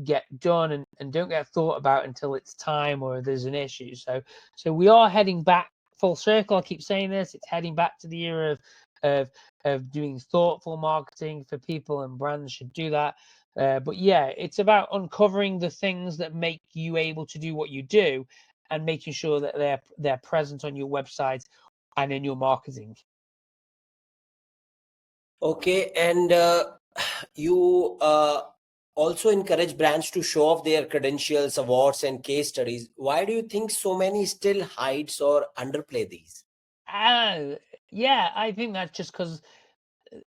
get done and don't get thought about until it's time or there's an issue. So we are heading back full circle. I keep saying this. It's heading back to the era of of doing thoughtful marketing for people, and brands should do that. But yeah, it's about uncovering the things that make you able to do what you do, and making sure that they're present on your website and in your marketing. Okay, and you also encourage brands to show off their credentials, awards, and case studies. Why do you think so many still hides or underplay these? Uh, yeah, I think that's just because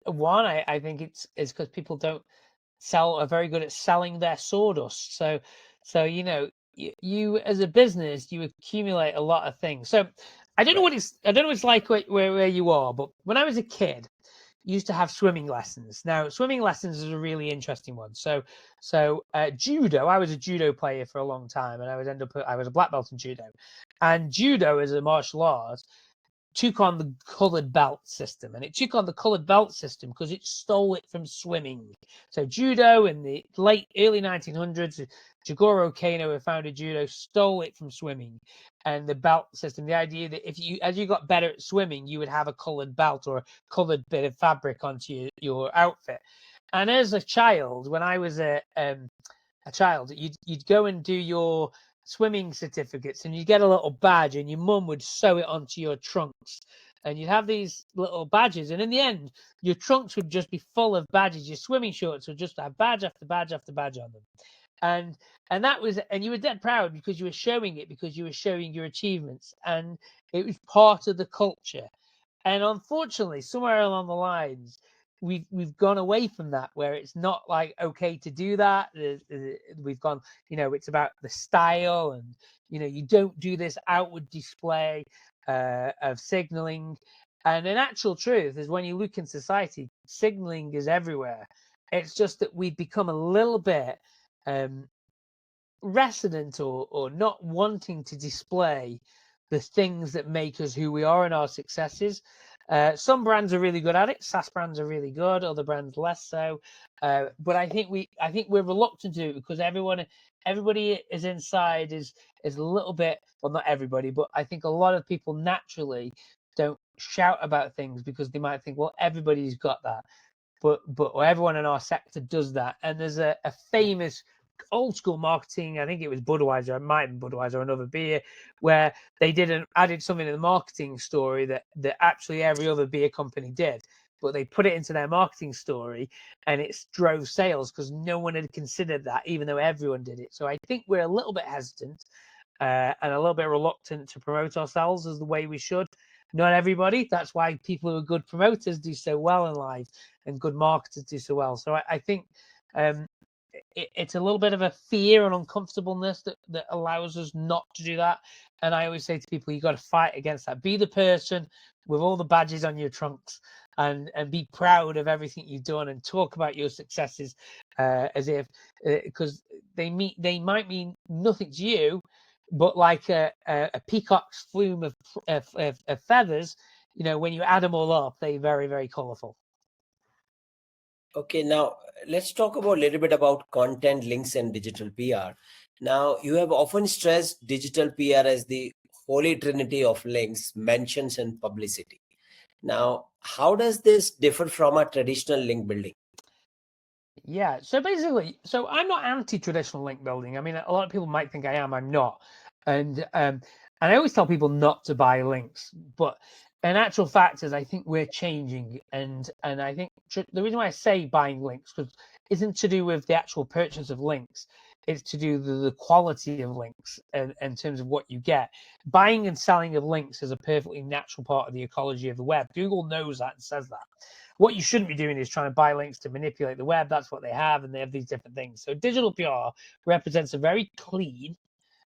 one, I think it's because people don't are very good at selling their sawdust. So you as a business, you accumulate a lot of things. So Right. I don't know what it's like where you are, but when I was a kid, used to have swimming lessons. Now, swimming lessons is a really interesting one. So judo. I was a judo player for a long time, and I was a black belt in judo. And judo is a martial art took on the colored belt system, and it took on the colored belt system because it stole it from swimming. So judo in the early 1900s, Jigoro Kano, who founded judo, stole it from swimming and the belt system. The idea that as you got better at swimming, you would have a colored belt or a colored bit of fabric onto your outfit. And as a child, when I was a child, you'd go and do your swimming certificates, and you'd get a little badge, and your mum would sew it onto your trunks, and you'd have these little badges, and in the end, your trunks would just be full of badges. Your swimming shorts would just have badge after badge after badge on them, and and you were dead proud because you were showing it, because you were showing your achievements, and it was part of the culture. And unfortunately, somewhere along the lines, we've gone away from that, where it's not like okay to do that. We've gone, it's about the style, and you don't do this outward display of signaling. And an actual truth is, when you look in society, signaling is everywhere. It's just that we've become a little bit um, resident, or not wanting to display the things that make us who we are and our successes. Some brands are really good at it. SaaS brands are really good. Other brands less so. But I think we're reluctant to do it because everybody is inside is a little bit, well, not everybody, but I think a lot of people naturally don't shout about things because they might think, well, everybody's got that, but everyone in our sector does that. And there's a famous old school marketing. I think it was Budweiser, it might have been Budweiser or another beer, where they added something in the marketing story that actually every other beer company did, but they put it into their marketing story and it drove sales because no one had considered that, even though everyone did it. So I think we're a little bit hesitant and a little bit reluctant to promote ourselves as the way we should. Not everybody. That's why people who are good promoters do so well in life and good marketers do so well. So I think it's a little bit of a fear and uncomfortableness that allows us not to do that. And I always say to people, you got to fight against that. Be the person with all the badges on your trunks and be proud of everything you've done and talk about your successes as if, because they might mean nothing to you, but like a peacock's plume of feathers, when you add them all up, they're very, very colorful. Okay, now let's talk about a little bit about content, links, and digital PR. Now, you have often stressed digital PR as the holy trinity of links, mentions, and publicity. Now, how does this differ from a traditional link building? Yeah, so basically, I'm not anti-traditional link building. I mean, a lot of people might think I am. I'm not, and I always tell people not to buy links, but in actual fact is I think we're changing, and I think the reason why I say buying links isn't to do with the actual purchase of links. It's to do with the quality of links and in terms of what you get. Buying and selling of links is a perfectly natural part of the ecology of the web. Google knows that and says that. What you shouldn't be doing is trying to buy links to manipulate the web. That's what they have, and they have these different things. So digital PR represents a very clean,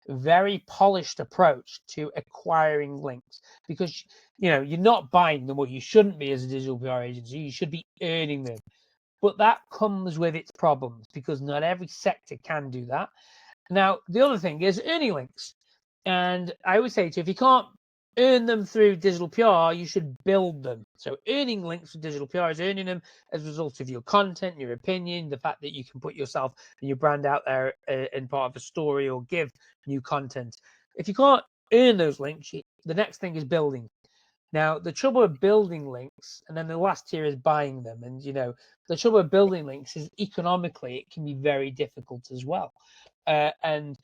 very polished approach to acquiring links, because you're not buying them, or you shouldn't be as a digital PR agency. You should be earning them. But that comes with its problems, because not every sector can do that. Now, the other thing is earning links. And I always say to you, if you can't earn them through digital PR, you should build them. So earning links for digital PR is earning them as a result of your content, your opinion, the fact that you can put yourself and your brand out there in part of a story or give new content. If you can't earn those links, the next thing is building. Now, the trouble with building links, and then the last tier is buying them. And, the trouble with building links is economically, it can be very difficult as well. And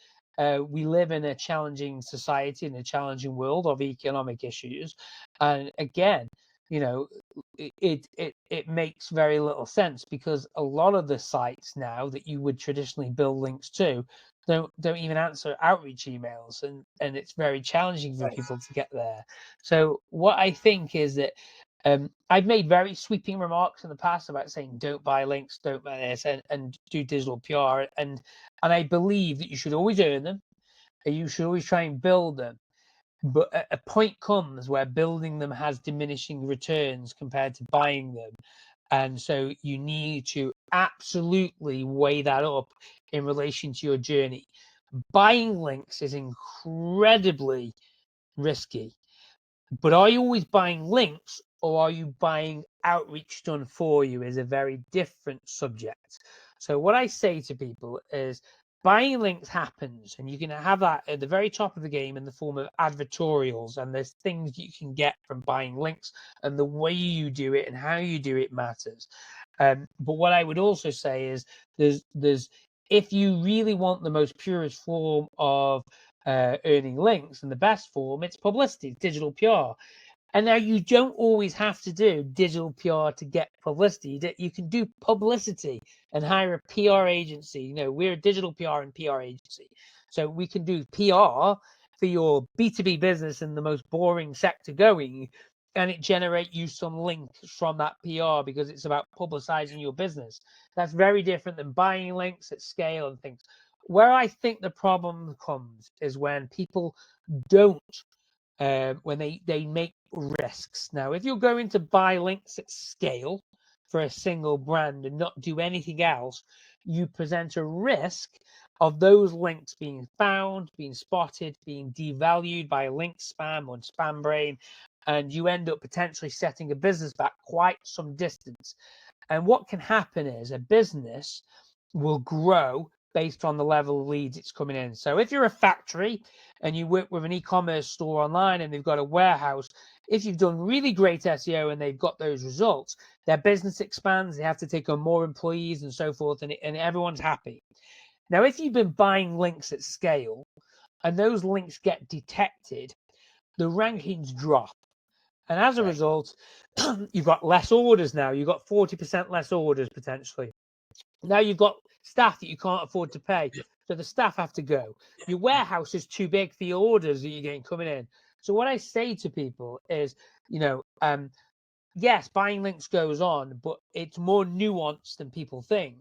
we live in a challenging society, in a challenging world of economic issues. And again, it makes very little sense, because a lot of the sites now that you would traditionally build links to don't even answer outreach emails, and it's very challenging for people to get there. So what I think is that I've made very sweeping remarks in the past about saying don't buy links, don't buy this, and do digital PR, and I believe that you should always earn them, and you should always try and build them. But a point comes where building them has diminishing returns compared to buying them. And so you need to absolutely weigh that up in relation to your journey. Buying links is incredibly risky. But are you always buying links, or are you buying outreach done for you, is a very different subject. So what I say to people is buying links happens, and you can have that at the very top of the game in the form of advertorials, and there's things you can get from buying links, and the way you do it and how you do it matters. But what I would also say is there's if you really want the most purest form of earning links, and the best form, it's publicity, digital PR. And now you don't always have to do digital PR to get publicity. You can do publicity and hire a PR agency. We're a digital PR and PR agency. So we can do PR for your B2B business in the most boring sector going, and it generate you some links from that PR, because it's about publicizing your business. That's very different than buying links at scale and things. Where I think the problem comes is when people don't, when they make risks. Now, if you're going to buy links at scale for a single brand and not do anything else, you present a risk of those links being found, being spotted, being devalued by link spam or spam brain, and you end up potentially setting a business back quite some distance. And what can happen is a business will grow based on the level of leads it's coming in. So if you're a factory and you work with an e-commerce store online and they've got a warehouse, if you've done really great SEO and they've got those results, their business expands, they have to take on more employees and so forth, and everyone's happy. Now, if you've been buying links at scale and those links get detected, the rankings drop. And as a result, you've got less orders now. You've got 40% less orders potentially. Now you've got staff that you can't afford to pay. So the staff have to go. Your warehouse is too big for your orders that you're getting coming in. So what I say to people is, yes, buying links goes on, but it's more nuanced than people think.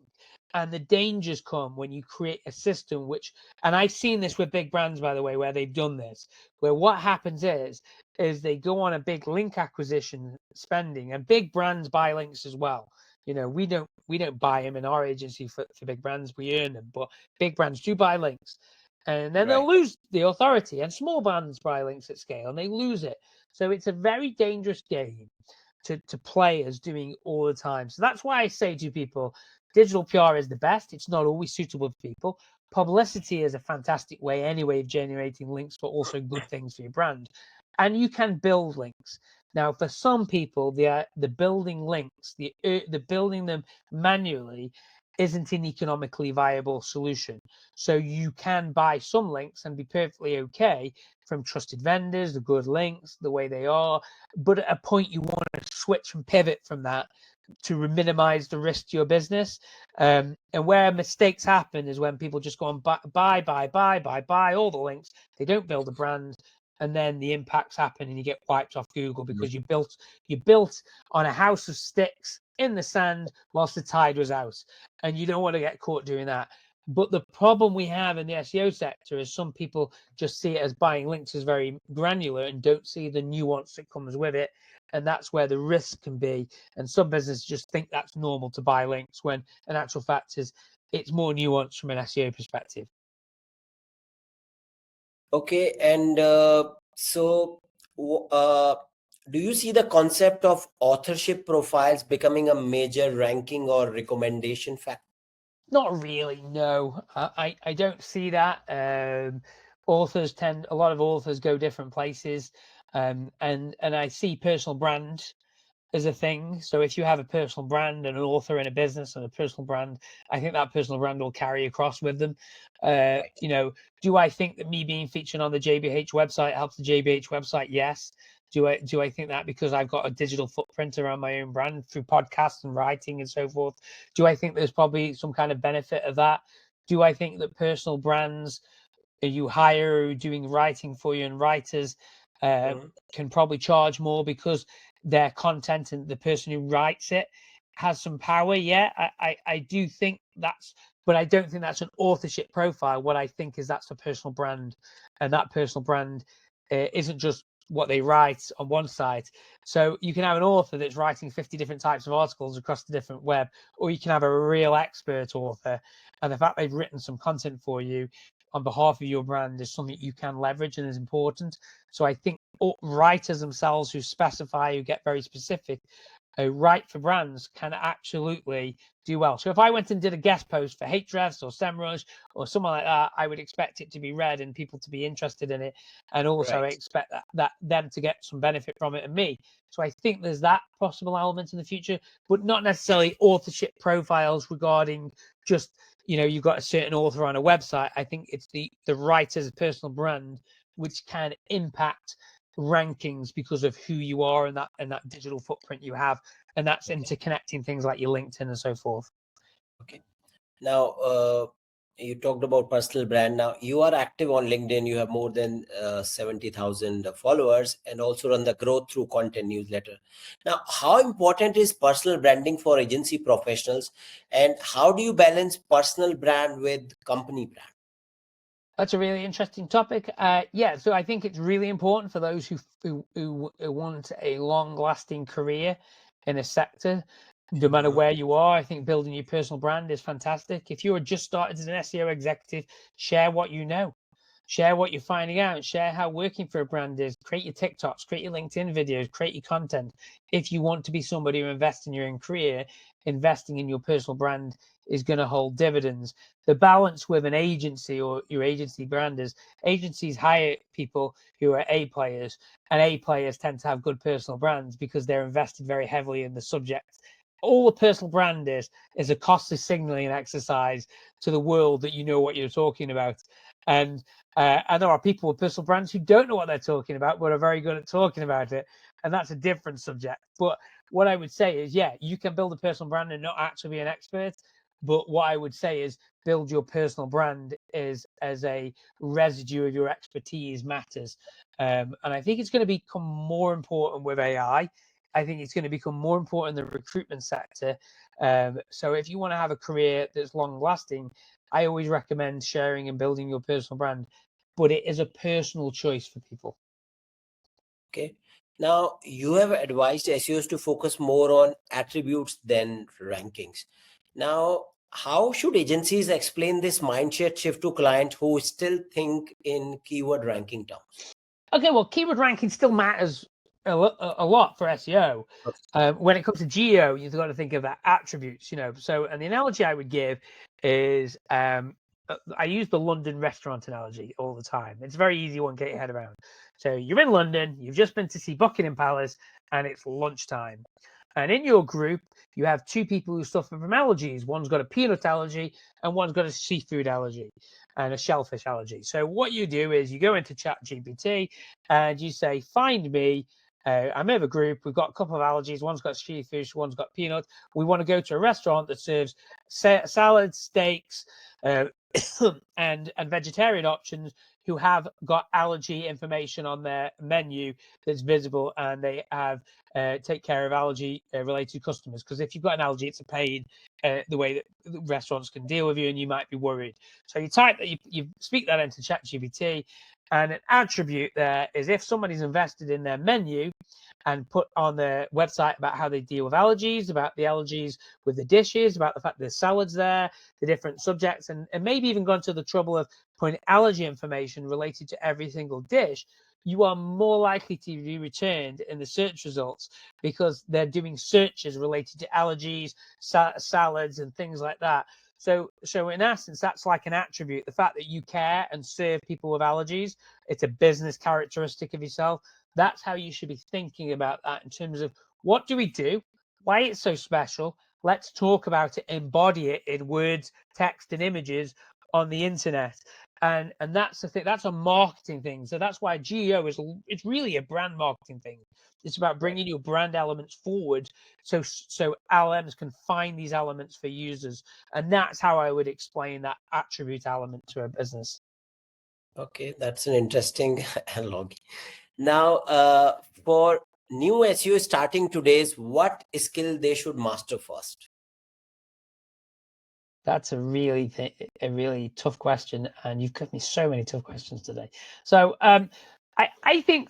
And the dangers come when you create a system which, and I've seen this with big brands, by the way, where they've done this, where what happens is they go on a big link acquisition spending, and big brands buy links as well. We don't buy them in our agency for big brands, we earn them, but big brands do buy links. And then they'll lose the authority, and small brands buy links at scale and they lose it. So it's a very dangerous game to players doing all the time. So that's why I say to people, digital PR is the best. It's not always suitable for people. Publicity is a fantastic way anyway of generating links, but also good things for your brand. And you can build links. Now, for some people, the building links, the building them manually isn't an economically viable solution. So you can buy some links and be perfectly okay from trusted vendors, the good links, the way they are. But at a point, you want to switch and pivot from that to minimize the risk to your business. And where mistakes happen is when people just go on buy all the links. They don't build a brand, and then the impacts happen and you get wiped off Google because you built on a house of sticks in the sand whilst the tide was out, and you don't want to get caught doing that. But the problem we have in the SEO sector is some people just see it as buying links as very granular and don't see the nuance that comes with it. And that's where the risk can be. And some businesses just think that's normal to buy links, when in actual fact it's more nuanced from an SEO perspective. Okay, and do you see the concept of authorship profiles becoming a major ranking or recommendation factor? Not really, no. I don't see that. A lot of authors go different places, and I see personal brand as a thing. So if you have a personal brand and an author in a business and a personal brand, I think that personal brand will carry across with them. Do I think that me being featured on the JBH website helps the JBH website? Yes. Do I think that because I've got a digital footprint around my own brand through podcasts and writing and so forth? Do I think there's probably some kind of benefit of that? Do I think that personal brands you hire doing writing for you and writers can probably charge more because their content and the person who writes it has some power? Yeah, I do think that's, but I don't think that's an authorship profile. What I think is that's a personal brand, and that personal brand isn't just what they write on one site. So you can have an author that's writing 50 different types of articles across the different web, or you can have a real expert author, and the fact they've written some content for you on behalf of your brand is something you can leverage and is important. So I think writers themselves who specify, who get very specific, write for brands can absolutely do well. So if I went and did a guest post for Hrefs or SEMrush or someone like that, I would expect it to be read and people to be interested in it, and also expect that them to get some benefit from it and me. So I think there's that possible element in the future, but not necessarily authorship profiles regarding just you've got a certain author on a website. I think it's the writer's personal brand which can impact rankings because of who you are and that digital footprint you have, and that's interconnecting things like your LinkedIn and so forth. Okay. Now, you talked about personal brand. Now you are active on LinkedIn. You have more than 70,000 followers and also run the growth through content newsletter. Now, how important is personal branding for agency professionals, and how do you balance personal brand with company brand? That's a really interesting topic. So I think it's really important for those who want a long-lasting career in a sector, no matter where you are. I think building your personal brand is fantastic. If you are just started as an SEO executive, share what you know, share what you're finding out, share how working for a brand is. Create your TikToks, create your LinkedIn videos, create your content. If you want to be somebody who invests in your own career, investing in your personal brand is going to hold dividends. The balance with an agency or your agency brand is agencies hire people who are A players, and A players tend to have good personal brands because they're invested very heavily in the subject all a personal brand is a costly signaling exercise to the world that you know what you're talking about. And there are people with personal brands who don't know what they're talking about, but are very good at talking about it. And that's a different subject. But what I would say is, yeah, you can build a personal brand and not actually be an expert. But what I would say is build your personal brand as a residue of your expertise matters. And I think it's going to become more important with AI. I think it's going to become more important in the recruitment sector. So if you want to have a career that's long lasting, I always recommend sharing and building your personal brand, but it is a personal choice for people. Okay. Now, you have advised SEOs to focus more on attributes than rankings. Now, how should agencies explain this mindset shift to clients who still think in keyword ranking terms? Okay, well, keyword ranking still matters a lot for SEO. When it comes to geo, you've got to think of attributes, So, and the analogy I would give is I use the London restaurant analogy all the time. It's a very easy one to get your head around. So you're in London, you've just been to see Buckingham Palace, and it's lunchtime. And in your group, you have two people who suffer from allergies. One's got a peanut allergy and one's got a seafood allergy and a shellfish allergy. So what you do is you go into ChatGPT and you say, find me. I'm in a group. We've got a couple of allergies. One's got seafish, one's got peanut. We want to go to a restaurant that serves salads, steaks, and vegetarian options who have got allergy information on their menu that's visible, and they have take care of allergy related customers. Because if you've got an allergy, it's a pain the way that restaurants can deal with you, and you might be worried. So you type that, you speak that into ChatGPT, and an attribute there is if somebody's invested in their menu and put on their website about how they deal with allergies, about the allergies with the dishes, about the fact there's salads there, the different subjects, and maybe even gone to the trouble of putting allergy information related to every single dish, you are more likely to be returned in the search results because they're doing searches related to allergies, salads, and things like that. So in essence, that's like an attribute. The fact that you care and serve people with allergies, it's a business characteristic of yourself. That's how you should be thinking about that in terms of what do we do, why it's so special. Let's talk about it, embody it in words, text, and images on the internet. And that's the thing. That's a marketing thing. So that's why GEO it's really a brand marketing thing. It's about bringing your brand elements forward, so LLMs can find these elements for users, and that's how I would explain that attribute element to a business. Okay, that's an interesting analogy. Now, for new SEO starting today's, what skill they should master first? That's a really tough question, and you've given me so many tough questions today. So I think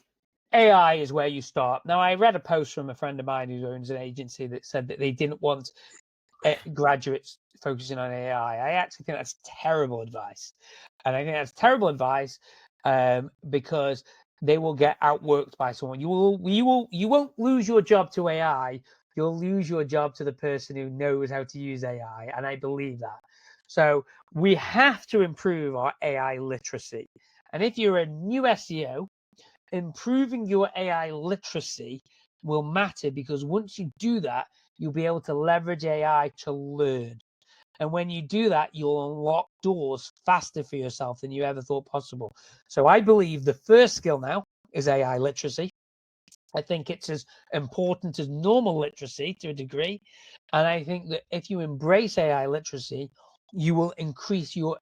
AI is where you start. Now, I read a post from a friend of mine who owns an agency that said that they didn't want graduates focusing on AI. I actually think that's terrible advice, and I think that's terrible advice because they will get outworked by someone. You won't lose your job to AI. You'll lose your job to the person who knows how to use AI, and I believe that. So we have to improve our AI literacy. And if you're a new SEO, improving your AI literacy will matter, because once you do that, you'll be able to leverage AI to learn. And when you do that, you'll unlock doors faster for yourself than you ever thought possible. So I believe the first skill now is AI literacy. I think it's as important as normal literacy to a degree. And I think that if you embrace AI literacy, you will increase your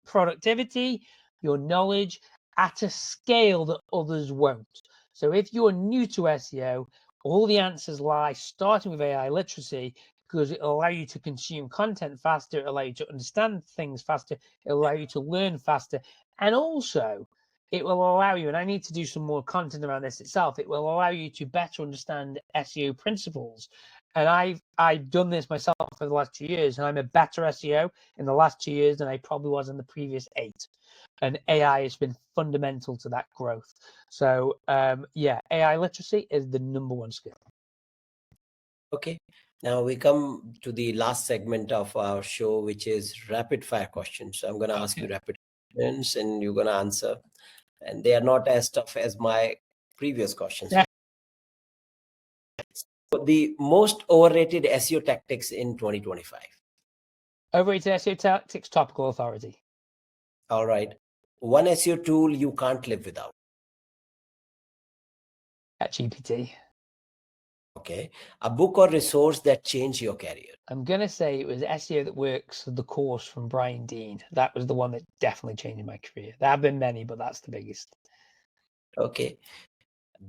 productivity, your knowledge at a scale that others won't. So if you're new to SEO, all the answers lie starting with AI literacy, because it'll allow you to consume content faster, it'll allow you to understand things faster, it'll allow you to learn faster, and also it will allow you, and I need to do some more content around this itself, it will allow you to better understand SEO principles. And I've done this myself for the last 2 years, and I'm a better SEO in the last 2 years than I probably was in the previous 8. And AI has been fundamental to that growth. So yeah, AI literacy is the number one skill. Okay. Now we come to the last segment of our show, which is rapid fire questions. So I'm going to ask you rapid questions and you're going to answer. And they are not as tough as my previous questions. Yeah. The most overrated SEO tactics in 2025. Overrated SEO tactics, topical authority. All right. One SEO tool you can't live without. ChatGPT. Okay. A book or resource that changed your career. I'm going to say it was SEO That Works, the course from Brian Dean. That was the one that definitely changed my career. There have been many, but that's the biggest. Okay.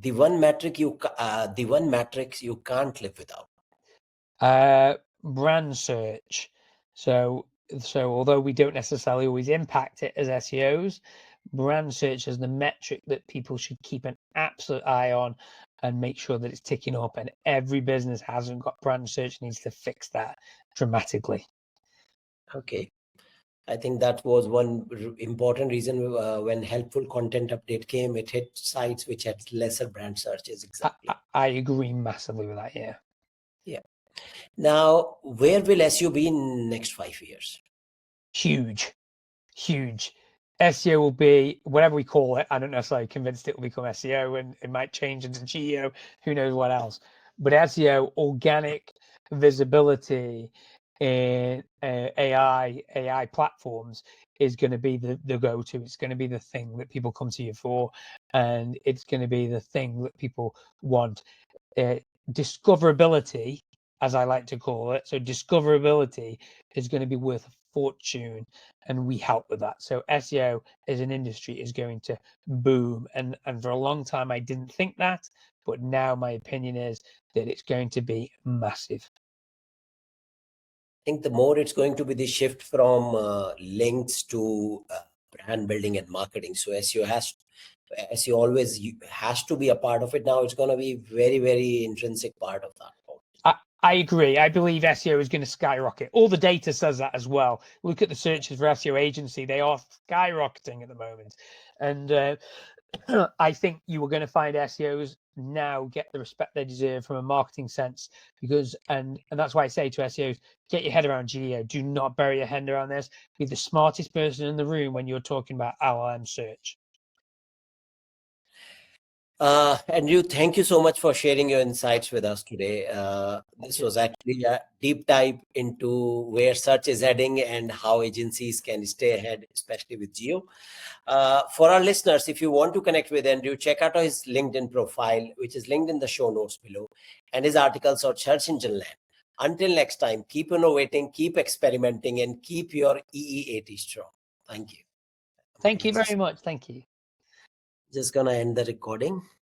The one metric you can't live without. Brand search. So although we don't necessarily always impact it as SEOs, brand search is the metric that people should keep an absolute eye on and make sure that it's ticking up. And every business hasn't got brand search, needs to fix that dramatically. Okay. I think that was one important reason when helpful content update came, it hit sites which had lesser brand searches. Exactly. I agree massively with that. Yeah. Yeah. Now, where will SEO be in next 5 years? Huge. SEO will be whatever we call it. I don't necessarily convinced it will become SEO, and it might change into GEO. Who knows what else? But SEO, organic visibility in AI platforms is going to be the go-to. It's going to be the thing that people come to you for, and it's going to be the thing that people want. Discoverability, as I like to call it. So discoverability is going to be worth a fortune, and we help with that. So SEO as an industry is going to boom, and for a long time I didn't think that, but now my opinion is that it's going to be massive. I think the more it's going to be the shift from links to brand building and marketing. So SEO always has to be a part of it. Now it's going to be very, very intrinsic part of that. I agree. I believe SEO is going to skyrocket. All the data says that as well. Look at the searches for SEO agency. They are skyrocketing at the moment. And I think you are going to find SEOs now get the respect they deserve from a marketing sense, because and that's why I say to SEOs, get your head around GEO. Do not bury your head around this. Be the smartest person in the room when you're talking about LLM search. Andrew, thank you so much for sharing your insights with us today. This was actually a deep dive into where search is heading and how agencies can stay ahead, especially with geo. For our listeners, if you want to connect with Andrew, check out his LinkedIn profile, which is linked in the show notes below, and his articles on Search Engine Land. Until next time, keep innovating, keep experimenting, and keep your EE80 strong. Thank you. Thank you very much. Thank you. Just gonna end the recording.